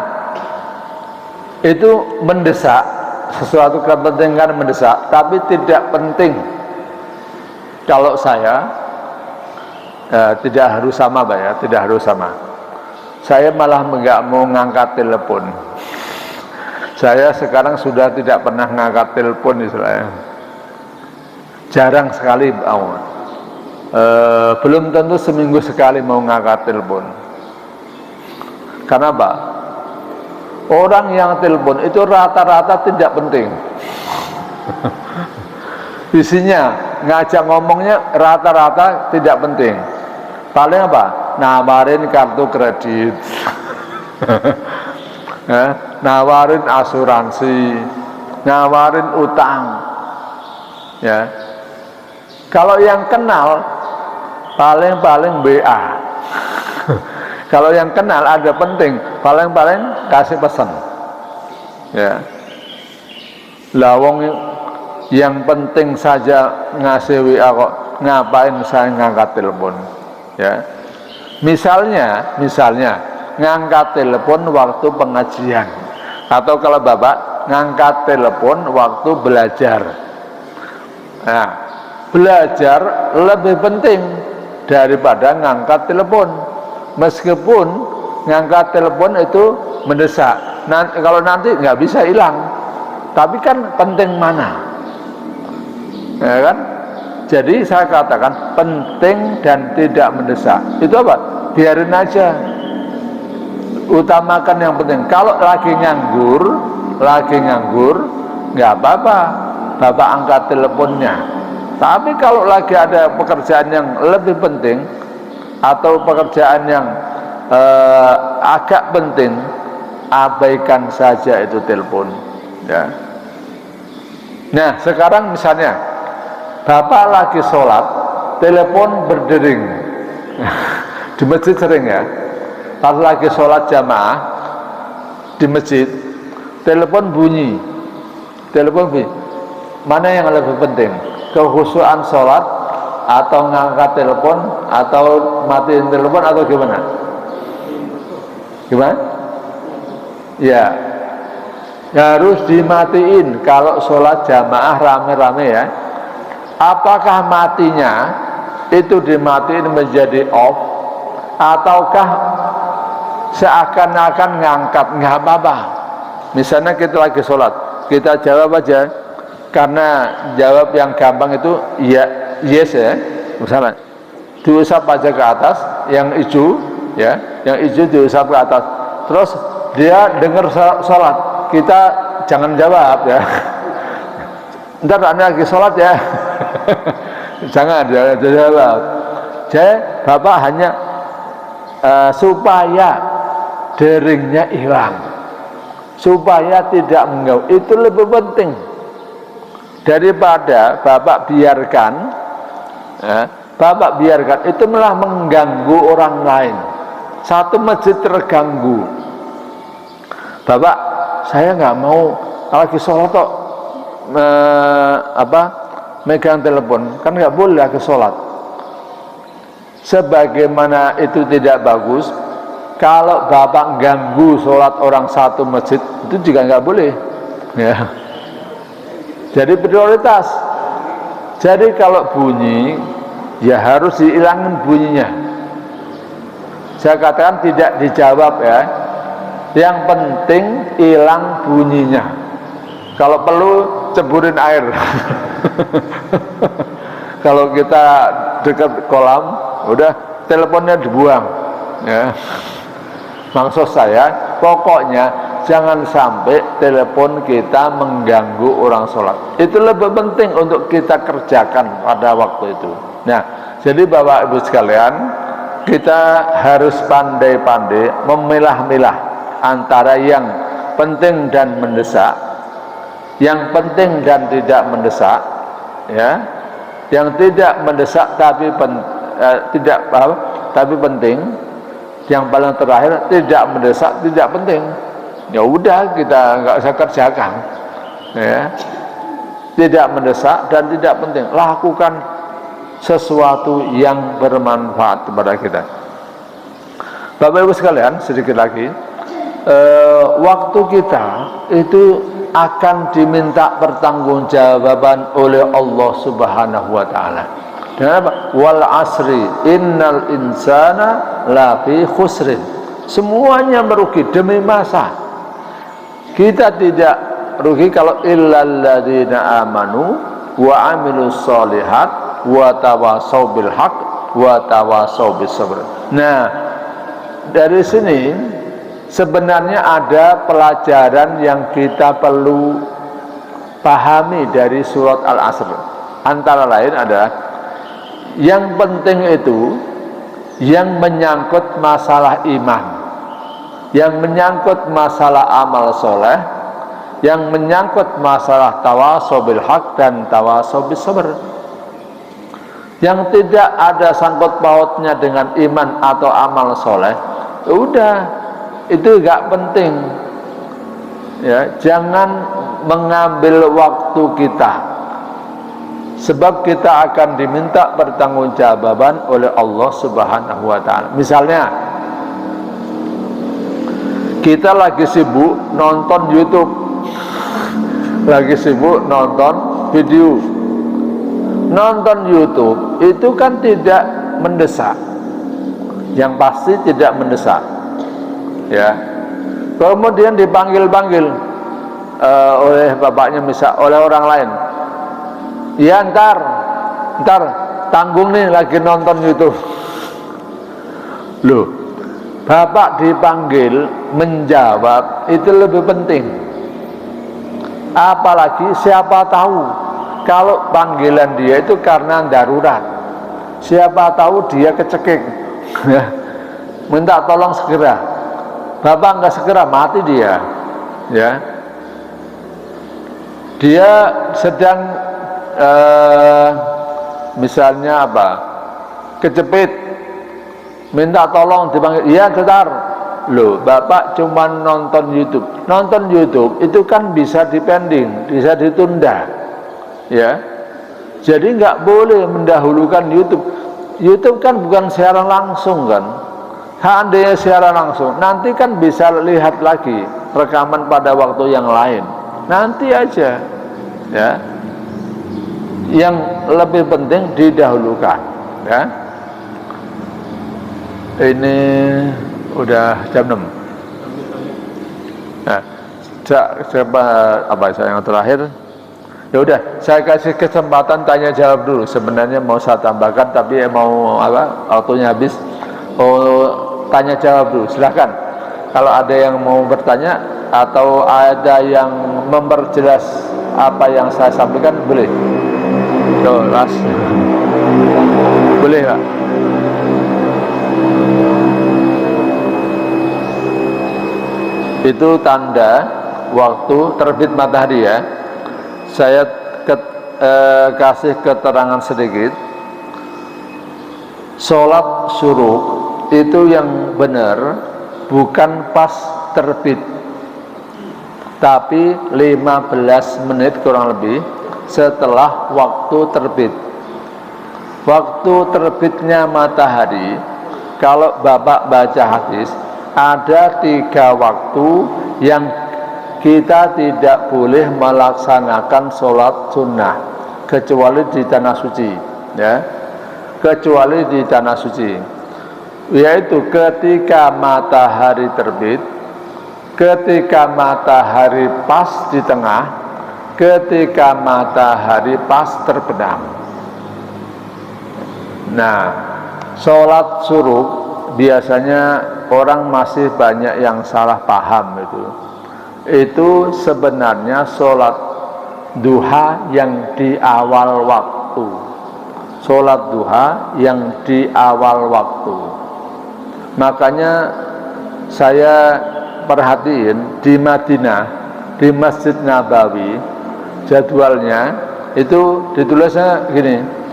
Itu mendesak, sesuatu kepentingan mendesak tapi tidak penting. Kalau saya tidak harus sama, Pak, ya, tidak harus sama. Saya malah nggak mau ngangkat telepon. Saya sekarang sudah tidak pernah ngangkat telepon istilahnya. Jarang sekali mau. Belum tentu seminggu sekali mau ngangkat telepon. Karena apa? Orang yang telepon itu rata-rata tidak penting. Isinya ngajak ngomongnya rata-rata tidak penting. Paling apa? Nawarin kartu kredit, nawarin asuransi, nawarin utang, ya. Kalau yang kenal paling-paling BA. Kalau yang kenal ada penting, paling-paling kasih pesan, ya. Lawong yang penting saja ngasih WA kok, ngapain saya ngangkat telepon, ya. Misalnya ngangkat telepon waktu pengajian, atau kalau Bapak ngangkat telepon waktu belajar. Nah, belajar lebih penting daripada ngangkat telepon, meskipun ngangkat telepon itu mendesak. Kalau nanti nggak bisa hilang, tapi kan penting mana, ya kan? Jadi saya katakan penting dan tidak mendesak. Itu apa? Biarin aja. Utamakan yang penting. Kalau lagi nganggur, nggak apa-apa, Bapak angkat teleponnya. Tapi kalau lagi ada pekerjaan yang lebih penting atau pekerjaan yang agak penting, abaikan saja itu telepon, ya. Nah, sekarang misalnya Bapak lagi sholat, telepon berdering. Di masjid sering, ya. Pas lagi sholat jamaah di masjid, telepon bunyi. Mana yang lebih penting? Kekhusyuan sholat, atau ngangkat telepon, atau matiin telepon, atau gimana? Gimana? Ya, harus dimatiin kalau sholat jamaah rame-rame, ya. Apakah matinya itu dimatiin menjadi off, ataukah seakan-akan ngangkat? Nggak apa-apa. Misalnya kita lagi sholat, kita jawab aja, karena jawab yang gampang itu ya, yes, ya. Misalnya diusap aja ke atas, yang hijau, ya, yang hijau diusap ke atas. Terus dia dengar sholat, kita jangan jawab, ya. Ntar Anda lagi sholat, ya. Jangan jawab. Jadi Bapak hanya supaya deringnya hilang, supaya tidak mengganggu. Itu lebih penting daripada Bapak biarkan. Bapak biarkan itu malah mengganggu orang lain. Satu masjid terganggu. Bapak, saya nggak mau lagi sholat kok megang telepon, kan nggak boleh lagi sholat. Sebagaimana itu tidak bagus, kalau Bapak ganggu sholat orang satu masjid, itu juga nggak boleh. Ya. Jadi prioritas. Jadi kalau bunyi, ya harus dihilangin bunyinya. Saya katakan tidak dijawab ya. Yang penting hilang bunyinya. Kalau perlu ceburin air. Kalau kita dekat kolam, udah teleponnya dibuang. Ya. Maksud saya, pokoknya jangan sampai telepon kita mengganggu orang sholat. Itu lebih penting untuk kita kerjakan pada waktu itu. Nah, jadi Bapak Ibu sekalian, kita harus pandai-pandai memilah-milah antara yang penting dan mendesak, yang penting dan tidak mendesak, ya, yang tidak mendesak tapi tapi penting, yang paling terakhir tidak mendesak tidak penting. Ya udah kita nggak usah kerjakan, ya, tidak mendesak dan tidak penting. Lakukan sesuatu yang bermanfaat kepada kita. Bapak Ibu sekalian, sedikit lagi. Waktu kita itu akan diminta pertanggungjawaban oleh Allah Subhanahu wa taala. Kenapa? Wal asri innal insana lafi khusrin. Semuanya merugi demi masa. Kita tidak rugi kalau illal ladzina amanu wa amilus sholihat wa tawassaw bil haqq wa tawassaw bis sabr. Nah, dari sini sebenarnya ada pelajaran yang kita perlu pahami dari surat Al-Asr. Antara lain adalah yang penting itu yang menyangkut masalah iman, yang menyangkut masalah amal soleh, yang menyangkut masalah tawassaw bil haq dan tawassaw bis sabr. Yang tidak ada sangkut pautnya dengan iman atau amal soleh, udah itu gak penting, ya. Jangan mengambil waktu kita, sebab kita akan diminta pertanggungjawaban oleh Allah Subhanahu wa taala. Misalnya kita lagi sibuk nonton YouTube, lagi sibuk nonton video. Nonton YouTube itu kan tidak mendesak, yang pasti tidak mendesak, ya. Kemudian dipanggil-panggil oleh bapaknya, misal oleh orang lain, ya ntar tanggung nih lagi nonton YouTube. Loh, bapak dipanggil menjawab itu lebih penting. Apalagi siapa tahu kalau panggilan dia itu karena darurat, siapa tahu dia kecekik, minta tolong segera. Bapak nggak segera, mati dia, ya. Dia sedang misalnya apa, kejepit, minta tolong dipanggil, iya sebentar. Loh, bapak cuma nonton YouTube. Nonton YouTube itu kan bisa dipending, bisa ditunda, ya. Jadi nggak boleh mendahulukan YouTube. YouTube kan bukan siaran langsung kan. Seandainya siaran langsung, nanti kan bisa lihat lagi rekaman pada waktu yang lain. Nanti aja, ya. Yang lebih penting didahulukan, ya. Ini udah jam 6. Nah, saya yang terakhir. Ya udah, saya kasih kesempatan tanya jawab dulu. Sebenarnya mau saya tambahkan, tapi mau waktunya habis. Tanya jawab dulu, silakan. Kalau ada yang mau bertanya atau ada yang memperjelas apa yang saya sampaikan, boleh. Tuh, Mas. Boleh Pak? Itu tanda waktu terbit matahari ya. Saya kasih keterangan sedikit. Sholat syuruk itu yang benar bukan pas terbit, tapi 15 menit kurang lebih setelah waktu terbit. Waktu terbitnya matahari, kalau Bapak baca hadis, ada 3 waktu yang kita tidak boleh melaksanakan sholat sunnah kecuali di tanah suci, ya, kecuali di tanah suci, yaitu ketika matahari terbit, ketika matahari pas di tengah, ketika matahari pas terbenam. Nah, sholat syuruk biasanya orang masih banyak yang salah paham itu. Itu sebenarnya sholat duha yang di awal waktu. Sholat duha yang di awal waktu. Makanya saya perhatiin di Madinah, di Masjid Nabawi, jadwalnya itu ditulisnya gini,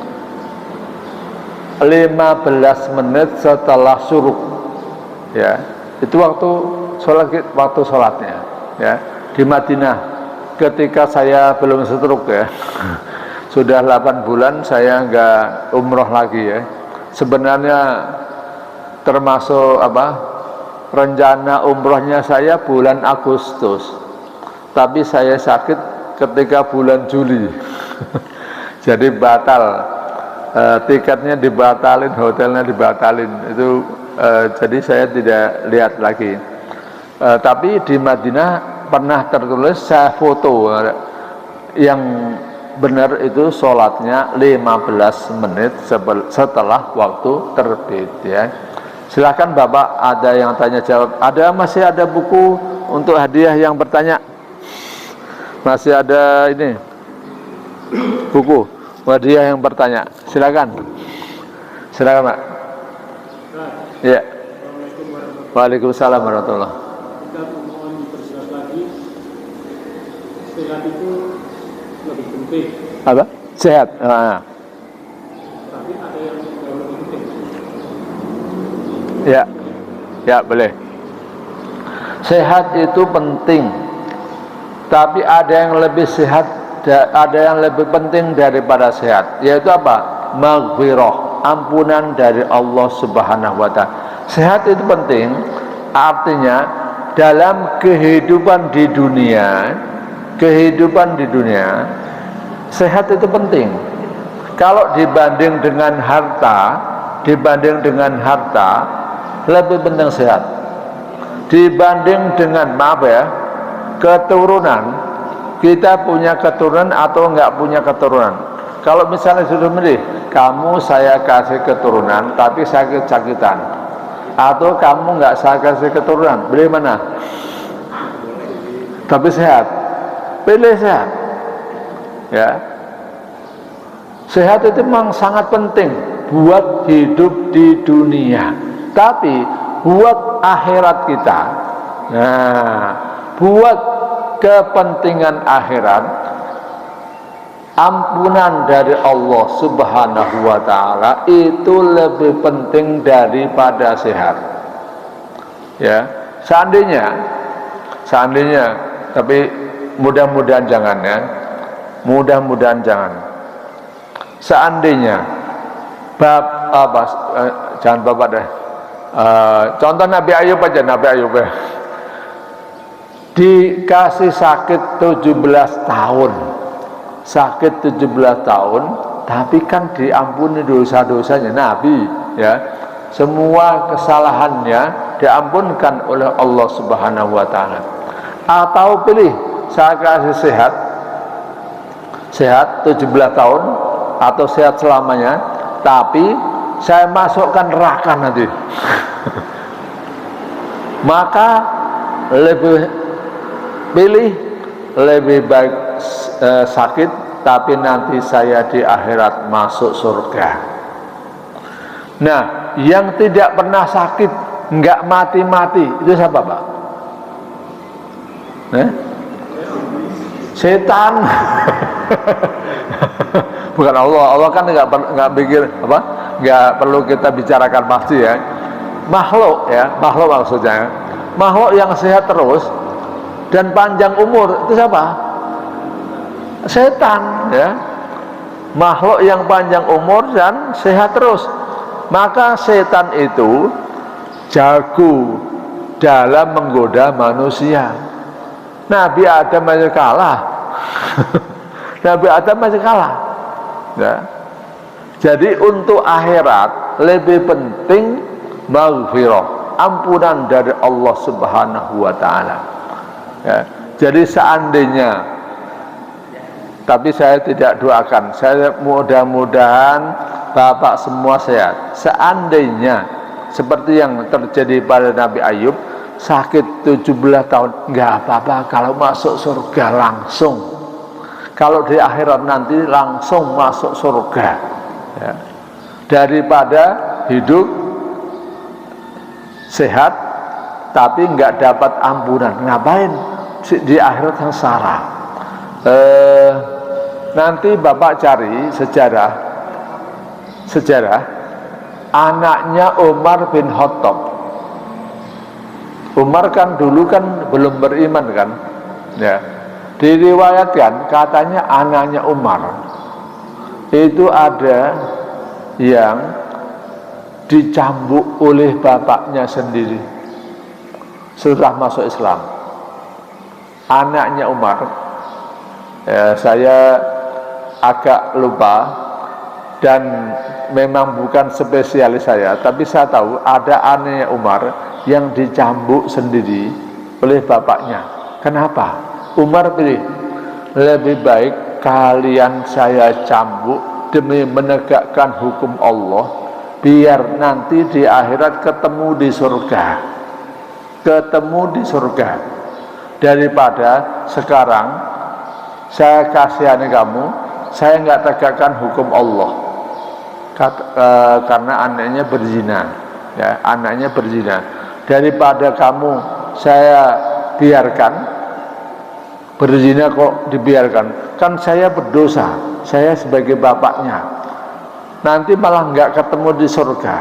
15 menit setelah syuruk, ya, itu waktu sholatnya, ya, di Madinah. Ketika saya belum setruk ya, sudah 8 bulan saya nggak umroh lagi ya. Sebenarnya termasuk rencana umrohnya saya bulan Agustus, tapi saya sakit ketika bulan Juli, jadi batal. Tiketnya dibatalin, hotelnya dibatalin, itu jadi saya tidak lihat lagi. Tapi di Madinah pernah tertulis, saya foto yang benar itu sholatnya 15 menit setelah waktu terbit ya. Silahkan Bapak, ada yang tanya jawab, masih ada buku untuk hadiah yang bertanya, masih ada ini buku hadiah yang bertanya, silakan Pak. Ya. Waalaikumsalam warahmatullahi. Kita mohon diperjelas lagi, sehat itu lebih penting. Apa? Sehat. Nah. Tapi ada yang jauh lebih penting. Ya boleh. Sehat itu penting, tapi ada yang lebih sehat, ada yang lebih penting daripada sehat, yaitu apa? Maghfirah, ampunan dari Allah Subhanahu wa Ta'ala. Sehat itu penting, artinya dalam kehidupan di dunia, sehat itu penting. Kalau dibanding dengan harta, lebih penting sehat. Dibanding dengan keturunan, kita punya keturunan atau enggak punya keturunan. Kalau misalnya sudah milih, kamu saya kasih keturunan tapi sakit-sakitan, atau kamu enggak saya kasih keturunan, pilih mana? Tapi sehat, pilih sehat. Ya, sehat itu memang sangat penting buat hidup di dunia, tapi buat akhirat kita. Nah, buat kepentingan akhirat, ampunan dari Allah Subhanahu wa Ta'ala itu lebih penting daripada sehat. Ya, seandainya, tapi mudah-mudahan jangan ya. Mudah-mudahan jangan. Seandainya jangan Bapak deh. Contoh Nabi Ayub aja, dikasih sakit 17 tahun, tapi kan diampuni dosa-dosanya Nabi ya. Semua kesalahannya diampunkan oleh Allah Subhanahu wa Ta'ala. Atau pilih, saya kasih sehat 17 tahun atau sehat selamanya, tapi saya masukkan neraka nanti. Maka lebih baik sakit tapi nanti saya di akhirat masuk surga. Nah, yang tidak pernah sakit, nggak mati-mati, itu siapa, Pak? Setan. Bukan Allah. Allah kan nggak pikir apa, nggak perlu kita bicarakan pasti ya. Makhluk ya, makhluk maksudnya. Makhluk yang sehat terus dan panjang umur itu siapa? Setan ya. Makhluk yang panjang umur dan sehat terus. Maka setan itu jago dalam menggoda manusia. Nabi Adam masih kalah. Nabi Adam masih kalah ya. Jadi untuk akhirat lebih penting maghfirah, ampunan dari Allah Subhanahu wa taala ya. Jadi seandainya, tapi saya tidak doakan, saya mudah-mudahan Bapak semua sehat. Seandainya seperti yang terjadi pada Nabi Ayub, sakit 17 tahun, nggak apa-apa kalau masuk surga langsung. Kalau di akhirat nanti langsung masuk surga ya. Daripada hidup sehat tapi nggak dapat ampunan, ngapain di akhirat sengsara. Nanti Bapak cari sejarah anaknya Umar bin Khattab. Umar kan dulu kan belum beriman kan ya. Diriwayatkan katanya anaknya Umar itu ada yang dicambuk oleh bapaknya sendiri setelah masuk Islam. Anaknya Umar ya, saya agak lupa dan memang bukan spesialis saya, tapi saya tahu ada anaknya Umar yang dicambuk sendiri oleh bapaknya. Kenapa? Umar pilih, lebih baik kalian saya cambuk demi menegakkan hukum Allah, biar nanti di akhirat ketemu di surga, daripada sekarang saya kasihani kamu, saya nggak tegakkan hukum Allah karena anaknya berzina ya, anaknya berzina. Daripada kamu saya biarkan berzina, kok dibiarkan, kan saya berdosa, saya sebagai bapaknya nanti malah nggak ketemu di surga.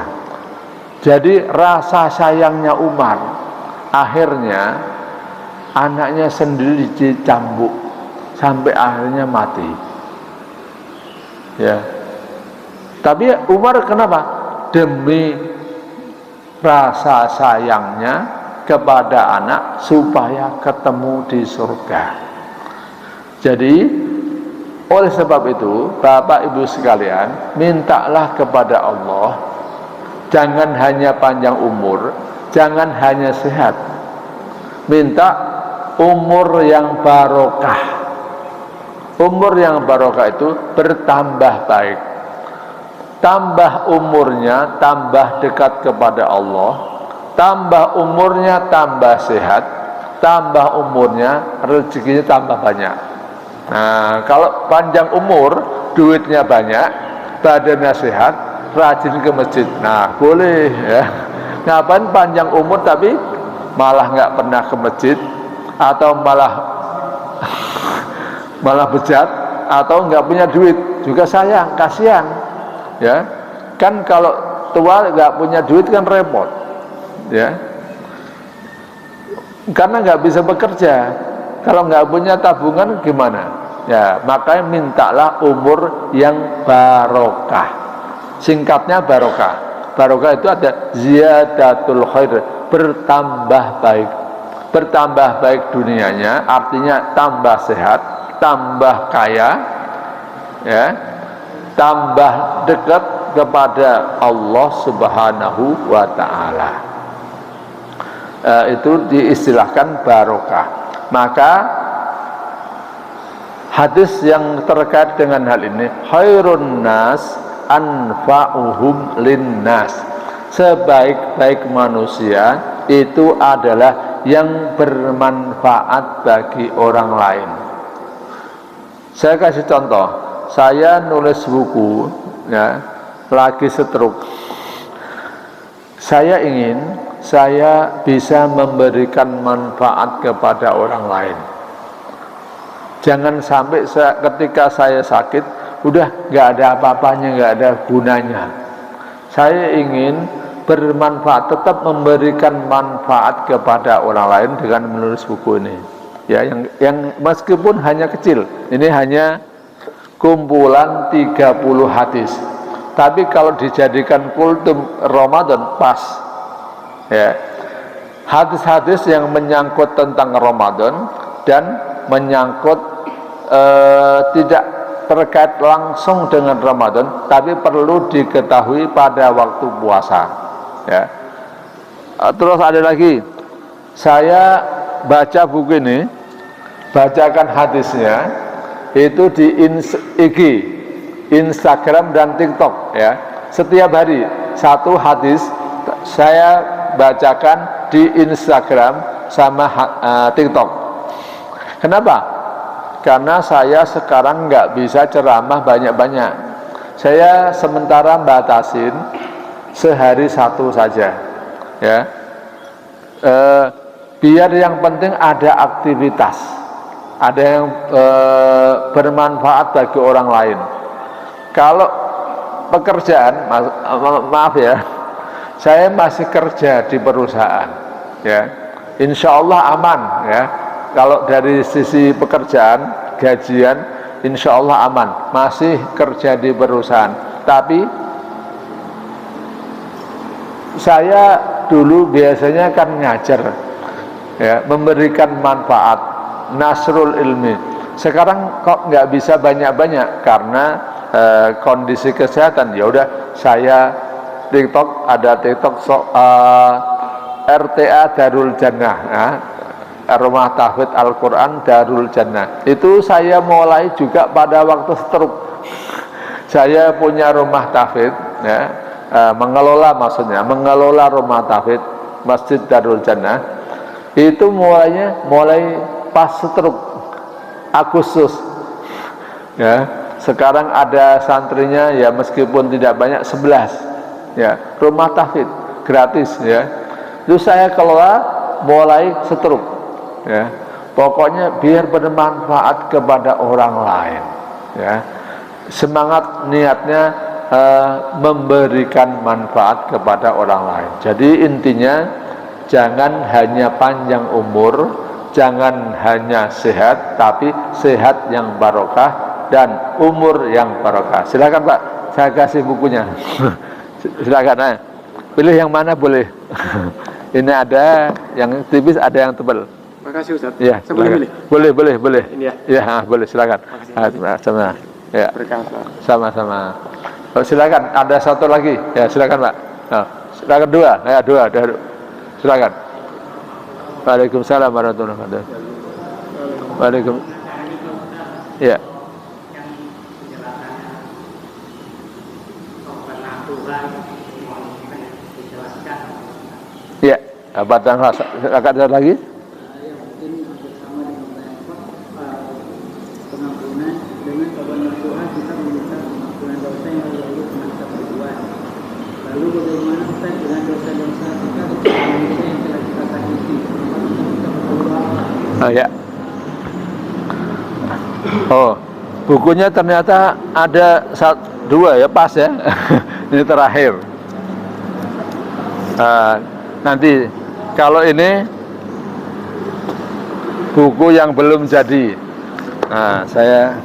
Jadi rasa sayangnya Umar, akhirnya anaknya sendiri dicambuk sampai akhirnya mati ya. Tapi Umar kenapa? Demi rasa sayangnya kepada anak supaya ketemu di surga. Jadi oleh sebab itu Bapak Ibu sekalian, mintalah kepada Allah, jangan hanya panjang umur, jangan hanya sehat, minta umur yang barokah. Umur yang barokah itu bertambah baik. Tambah umurnya, tambah dekat kepada Allah. Tambah umurnya, tambah sehat. Tambah umurnya, rezekinya tambah banyak. Nah, kalau panjang umur, duitnya banyak, badannya sehat, rajin ke masjid. Nah, boleh ya. Ngapain panjang umur tapi malah nggak pernah ke masjid, atau malah bejat, atau nggak punya duit, juga sayang, kasihan ya. Kan kalau tua nggak punya duit kan repot ya, karena nggak bisa bekerja. Kalau nggak punya tabungan gimana ya? Makanya mintalah umur yang barokah. Singkatnya barokah. Barokah itu ada ziyadatul khair, bertambah baik. Bertambah baik dunianya, artinya tambah sehat, tambah kaya ya, tambah dekat kepada Allah Subhanahu wa ta'ala. Itu diistilahkan barokah. Maka hadis yang terkait dengan hal ini, khairun nas anfa'uhum linnas, sebaik-baik manusia itu adalah yang bermanfaat bagi orang lain. Saya kasih contoh, saya nulis buku ya, lagi stroke Saya ingin saya bisa memberikan manfaat kepada orang lain. Jangan sampai ketika saya sakit, udah nggak ada apa-apanya, nggak ada gunanya. Saya ingin bermanfaat, tetap memberikan manfaat kepada orang lain dengan menulis buku ini. Ya, yang meskipun hanya kecil, ini hanya kumpulan 30 hadis. Tapi kalau dijadikan kultum Ramadan pas. Ya. Hadis-hadis yang menyangkut tentang Ramadan dan menyangkut tidak terkait langsung dengan Ramadan, tapi perlu diketahui pada waktu puasa. Ya. Terus ada lagi, saya baca buku ini, bacakan hadisnya itu di IG, Instagram dan TikTok. Ya, setiap hari satu hadis saya bacakan di Instagram sama TikTok. Kenapa? Karena saya sekarang nggak bisa ceramah banyak-banyak. Saya sementara batasin sehari satu saja. Ya, biar yang penting ada aktivitas, ada yang bermanfaat bagi orang lain. Kalau pekerjaan, maaf ya, saya masih kerja di perusahaan. Ya, insya Allah aman. Ya, kalau dari sisi pekerjaan, gajian, insya Allah aman. Masih kerja di perusahaan. Tapi saya dulu biasanya kan ngajar, ya, memberikan manfaat, nasrul ilmi. Sekarang kok nggak bisa banyak-banyak karena kondisi kesehatan. Ya udah, saya TikTok, ada TikTok RTA Darul Jannah, Rumah Tahfidz Al-Quran Darul Jannah. Itu saya mulai juga pada waktu stroke. Saya punya rumah tahfidz, ya, mengelola rumah tahfidz Masjid Darul Jannah. Itu mulai pas stroke Agustus. Ya, sekarang ada santrinya, ya meskipun tidak banyak, 11. Ya, rumah tahfidz gratis. Ya, itu saya kelola mulai stroke. Ya, pokoknya biar bermanfaat kepada orang lain. Ya, semangat niatnya memberikan manfaat kepada orang lain. Jadi intinya jangan hanya panjang umur, jangan hanya sehat, tapi sehat yang barokah dan umur yang barokah. Silakan Pak, saya kasih bukunya. Silakan, pilih yang mana boleh. Ini ada yang tipis, ada yang tebal. Makasih Ustaz. Ya, Saya boleh pilih? Boleh. Ini ya. Ya, boleh, silakan. Sama. Ya. Sama-sama. Oh, silakan, ada satu lagi. Ya, silakan Pak. Nah, silakan dua. Ya, dua. Silakan. Waalaikumsalam warahmatullahi wabarakatuh. Waalaikumsalam. Ya. Ya, apa dan silakan ada lagi? Ya. Oh, bukunya ternyata ada dua ya, pas ya. Ini terakhir. Nanti kalau ini buku yang belum jadi, saya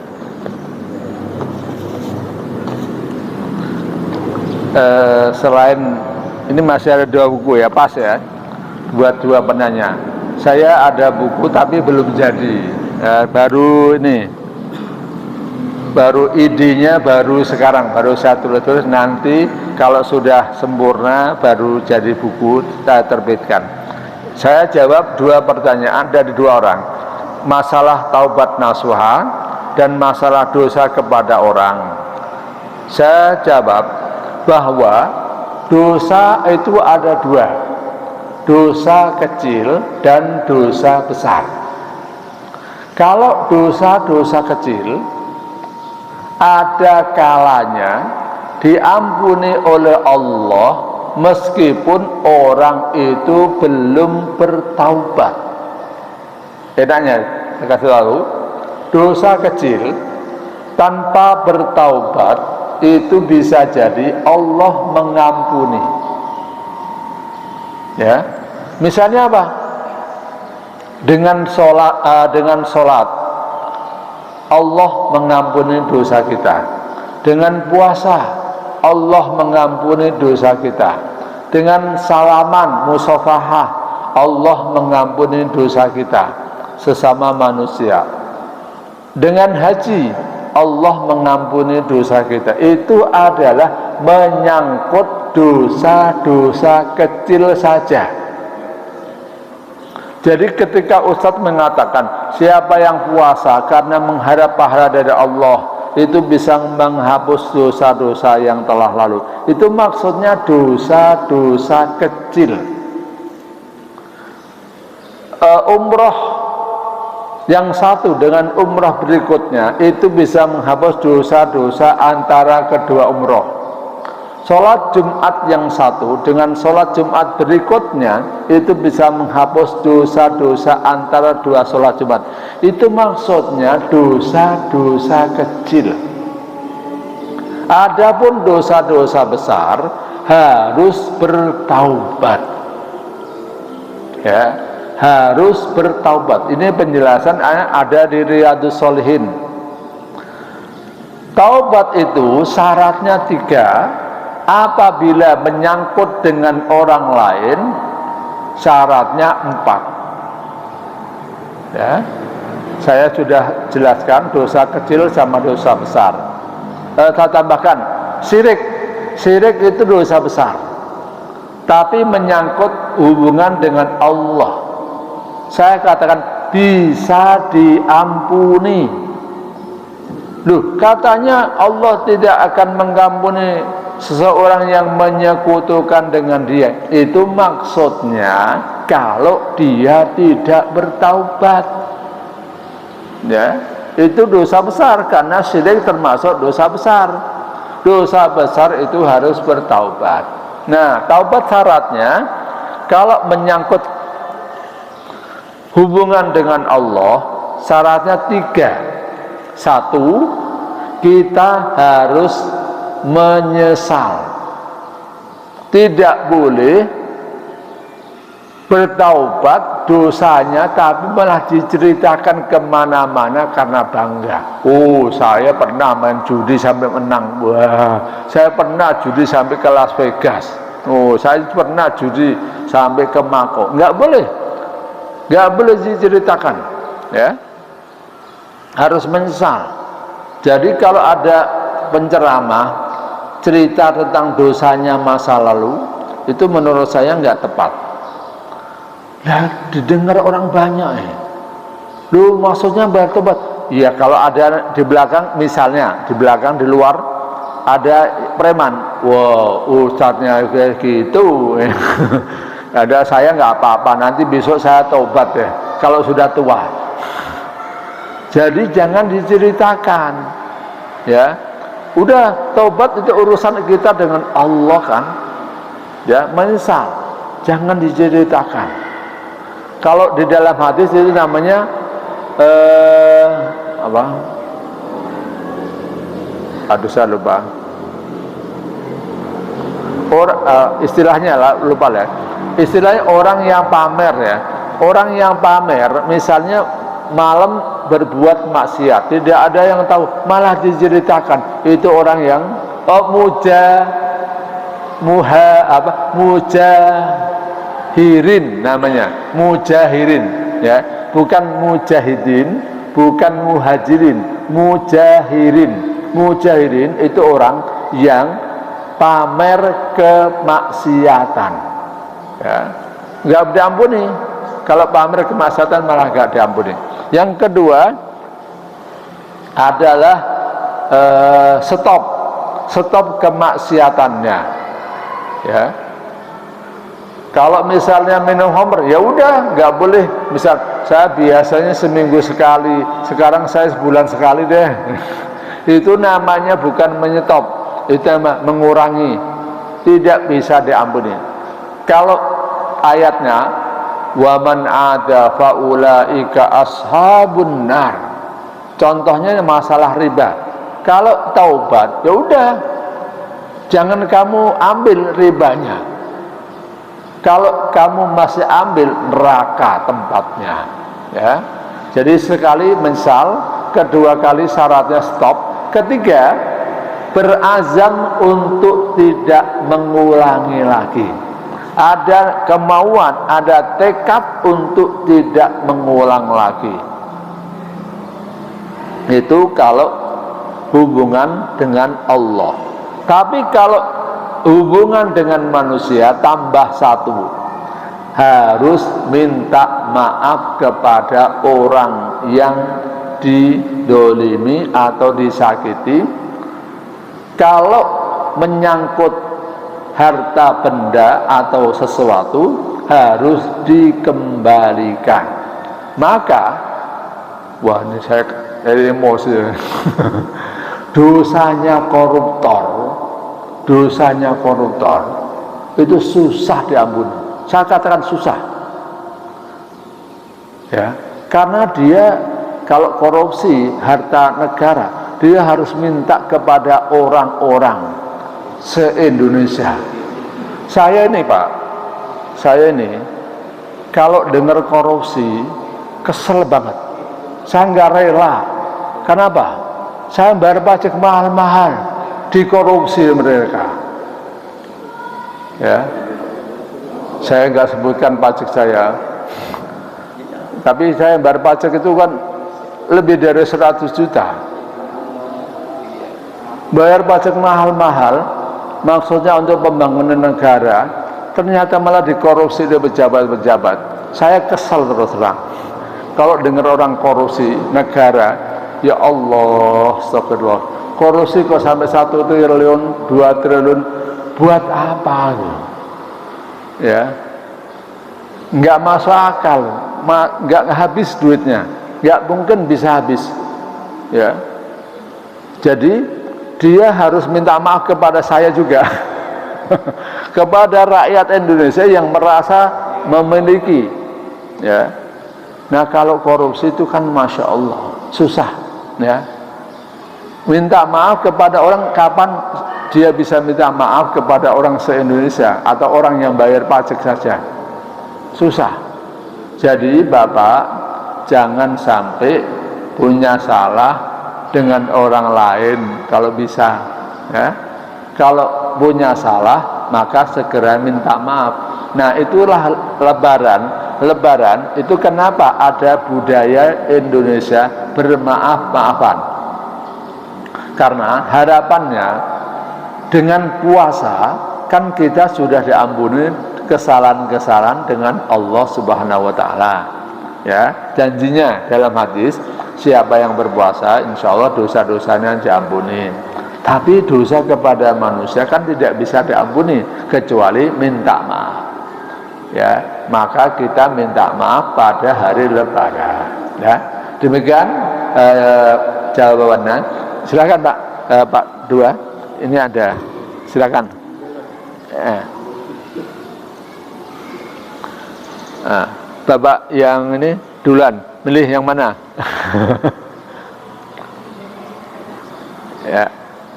selain ini masih ada dua buku ya, pas ya, buat dua penanya. Saya ada buku tapi belum jadi, baru ini, baru idenya baru sekarang, baru saya tulis nanti kalau sudah sempurna baru jadi buku saya terbitkan. Saya jawab dua pertanyaan dari dua orang, masalah taubat nasuha dan masalah dosa kepada orang. Saya jawab bahwa dosa itu ada dua, dosa kecil dan dosa besar. Kalau dosa-dosa kecil ada kalanya diampuni oleh Allah meskipun orang itu belum bertaubat. Enaknya saya kasih tahu, dosa kecil tanpa bertaubat itu bisa jadi Allah mengampuni. Ya, misalnya apa? Dengan sholat Allah mengampuni dosa kita. Dengan puasa Allah mengampuni dosa kita. Dengan salaman musafahah Allah mengampuni dosa kita sesama manusia. Dengan haji Allah mengampuni dosa kita. Itu adalah menyangkut dosa-dosa kecil saja. Jadi ketika Ustadz mengatakan siapa yang puasa karena mengharap pahala dari Allah, itu bisa menghapus dosa-dosa yang telah lalu, itu maksudnya dosa-dosa kecil. Umroh yang satu dengan umrah berikutnya itu bisa menghapus dosa-dosa antara kedua umroh. Sholat Jumat yang satu dengan sholat Jumat berikutnya itu bisa menghapus dosa-dosa antara dua sholat Jumat. Itu maksudnya dosa-dosa kecil. Adapun dosa-dosa besar harus bertaubat. Ya, harus bertaubat. Ini penjelasan ada di Riyadhus Shalihin. Taubat itu syaratnya 3. Apabila menyangkut dengan orang lain, syaratnya 4. Ya, saya sudah jelaskan dosa kecil sama dosa besar. Saya tambahkan syirik. Syirik itu dosa besar, tapi menyangkut hubungan dengan Allah. Saya katakan bisa diampuni. Loh, katanya Allah tidak akan mengampuni seseorang yang menyekutukan dengan Dia. Itu maksudnya kalau dia tidak bertaubat. Ya, itu dosa besar karena syirik termasuk dosa besar. Dosa besar itu harus bertaubat. Nah, taubat syaratnya kalau menyangkut hubungan dengan Allah, syaratnya 3. 1, kita harus menyesal. Tidak boleh bertaubat dosanya tapi malah diceritakan kemana-mana karena bangga. Oh, saya pernah main judi sampai menang. Wah, saya pernah judi sampai ke Las Vegas. Oh, saya pernah judi sampai ke Mako. Enggak boleh diceritakan, ya. Harus menyesal. Jadi kalau ada penceramah cerita tentang dosanya masa lalu, itu menurut saya nggak tepat. Ya, didengar orang banyak ya. Loh, maksudnya bertobat? Iya, kalau ada di belakang, misalnya di belakang di luar ada preman, wow, ustadznya kayak gitu. Ada saya nggak apa-apa, nanti besok saya tobat ya. Kalau sudah tua. Jadi jangan diceritakan, ya. Udah, taubat itu urusan kita dengan Allah kan, ya. Menyesal, jangan diceritakan. Kalau di dalam hadis itu namanya apa? Aduh, saya lupa. Istilahnya lah, lupa ya. Istilahnya orang yang pamer ya. Orang yang pamer, misalnya malam berbuat maksiat, tidak ada yang tahu, malah diceritakan. Itu orang yang mujahirin namanya, mujahirin ya, bukan mujahidin, bukan muhajirin, mujahirin. Mujahirin itu orang yang pamer kemaksiatan, ya, nggak diampuni. Kalau pamer kemaksiatan malah nggak diampuni. Yang kedua adalah stop kemaksiatannya, ya. Kalau misalnya minum khamr, ya udah nggak boleh. Misal saya biasanya seminggu sekali, sekarang saya sebulan sekali deh. Itu namanya bukan menyetop, itu mengurangi. tidak bisa diampuni. Kalau ayatnya wa man ada faulaika ashabun nar, contohnya masalah riba. Kalau taubat, ya udah, jangan kamu ambil ribanya. Kalau kamu masih ambil, neraka tempatnya. Ya, jadi sekali menyesal, kedua kali syaratnya stop, ketiga berazam untuk tidak mengulangi lagi. Ada kemauan, ada tekad untuk tidak mengulang lagi. Itu kalau hubungan dengan Allah. Tapi kalau hubungan dengan manusia tambah satu, harus minta maaf kepada orang yang didolimi atau disakiti. Kalau menyangkut harta benda atau sesuatu, harus dikembalikan. Maka, wah ini saya emosi. Dosanya koruptor itu susah diampuni. Saya katakan susah, ya, karena dia kalau korupsi harta negara, dia harus minta kepada orang-orang se-Indonesia. Saya ini Pak, kalau dengar korupsi kesel banget. Saya nggak rela. Kenapa? Saya bayar pajak mahal-mahal, dikorupsi mereka. Ya, saya nggak sebutkan pajak saya, tapi saya bayar pajak itu kan lebih dari 100 juta. Bayar pajak mahal-mahal, maksudnya untuk pembangunan negara, ternyata malah dikorupsi oleh pejabat-pejabat. Saya kesal terus terang. Kalau dengar orang korupsi negara, ya Allah, astagfirullah. Korupsi kok sampai 1 triliun, 2 triliun, buat apa? Ya, nggak masuk akal, nggak habis duitnya, nggak mungkin bisa habis. Ya, jadi dia harus minta maaf kepada saya juga, kepada rakyat Indonesia yang merasa memiliki. Ya, nah kalau korupsi itu kan masya Allah susah. Ya, minta maaf kepada orang, kapan dia bisa minta maaf kepada orang se-Indonesia atau orang yang bayar pajak saja? Susah. Jadi Bapak jangan sampai punya salah dengan orang lain kalau bisa. Ya, kalau punya salah maka segera minta maaf. Nah itulah Lebaran itu kenapa ada budaya Indonesia bermaaf-maafan. Karena harapannya dengan puasa kan kita sudah diampuni kesalahan-kesalahan dengan Allah Subhanahu wa taala. Ya, janjinya dalam hadis, siapa yang berpuasa insya Allah dosa-dosanya diampuni. Tapi dosa kepada manusia kan tidak bisa diampuni kecuali minta maaf. Ya, maka kita minta maaf pada hari Lebaran. Ya, demikian jawabannya. Silakan Pak, Pak Dua, ini ada. Silakan. Bapak yang ini duluan, milih yang mana? Ya,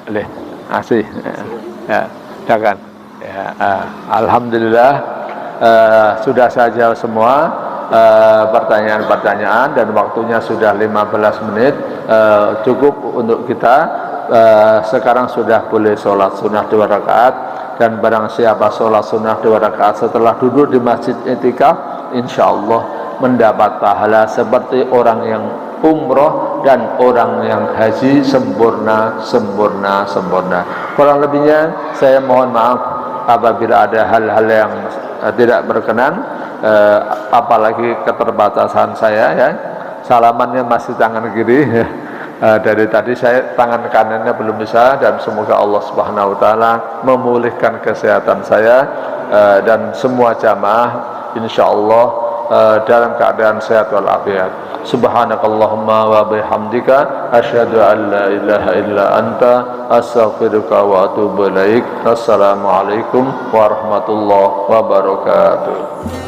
boleh. Asih. Ya, silakan. Ya, alhamdulillah. Sudah saya jawab semua pertanyaan-pertanyaan dan waktunya sudah 15 menit, cukup untuk kita. Sekarang sudah boleh sholat sunnah 2 rakaat, dan barang siapa sholat sunnah 2 rakaat setelah duduk di masjid i'tikaf, insya Allah mendapat pahala seperti orang yang umroh dan orang yang haji sempurna. Kurang lebihnya saya mohon maaf apabila ada hal-hal yang tidak berkenan, apalagi keterbatasan saya. Ya, salamannya masih tangan kiri. Dari tadi saya tangan kanannya belum bisa, dan semoga Allah Subhanahu wa taala memulihkan kesehatan saya dan semua jamaah insyaallah dalam keadaan sehat walafiat. Subhanakallahumma wa bihamdika asyhadu an la ilaha illa anta astaghfiruka wa atubu ilaik. Assalamualaikum warahmatullahi wabarakatuh.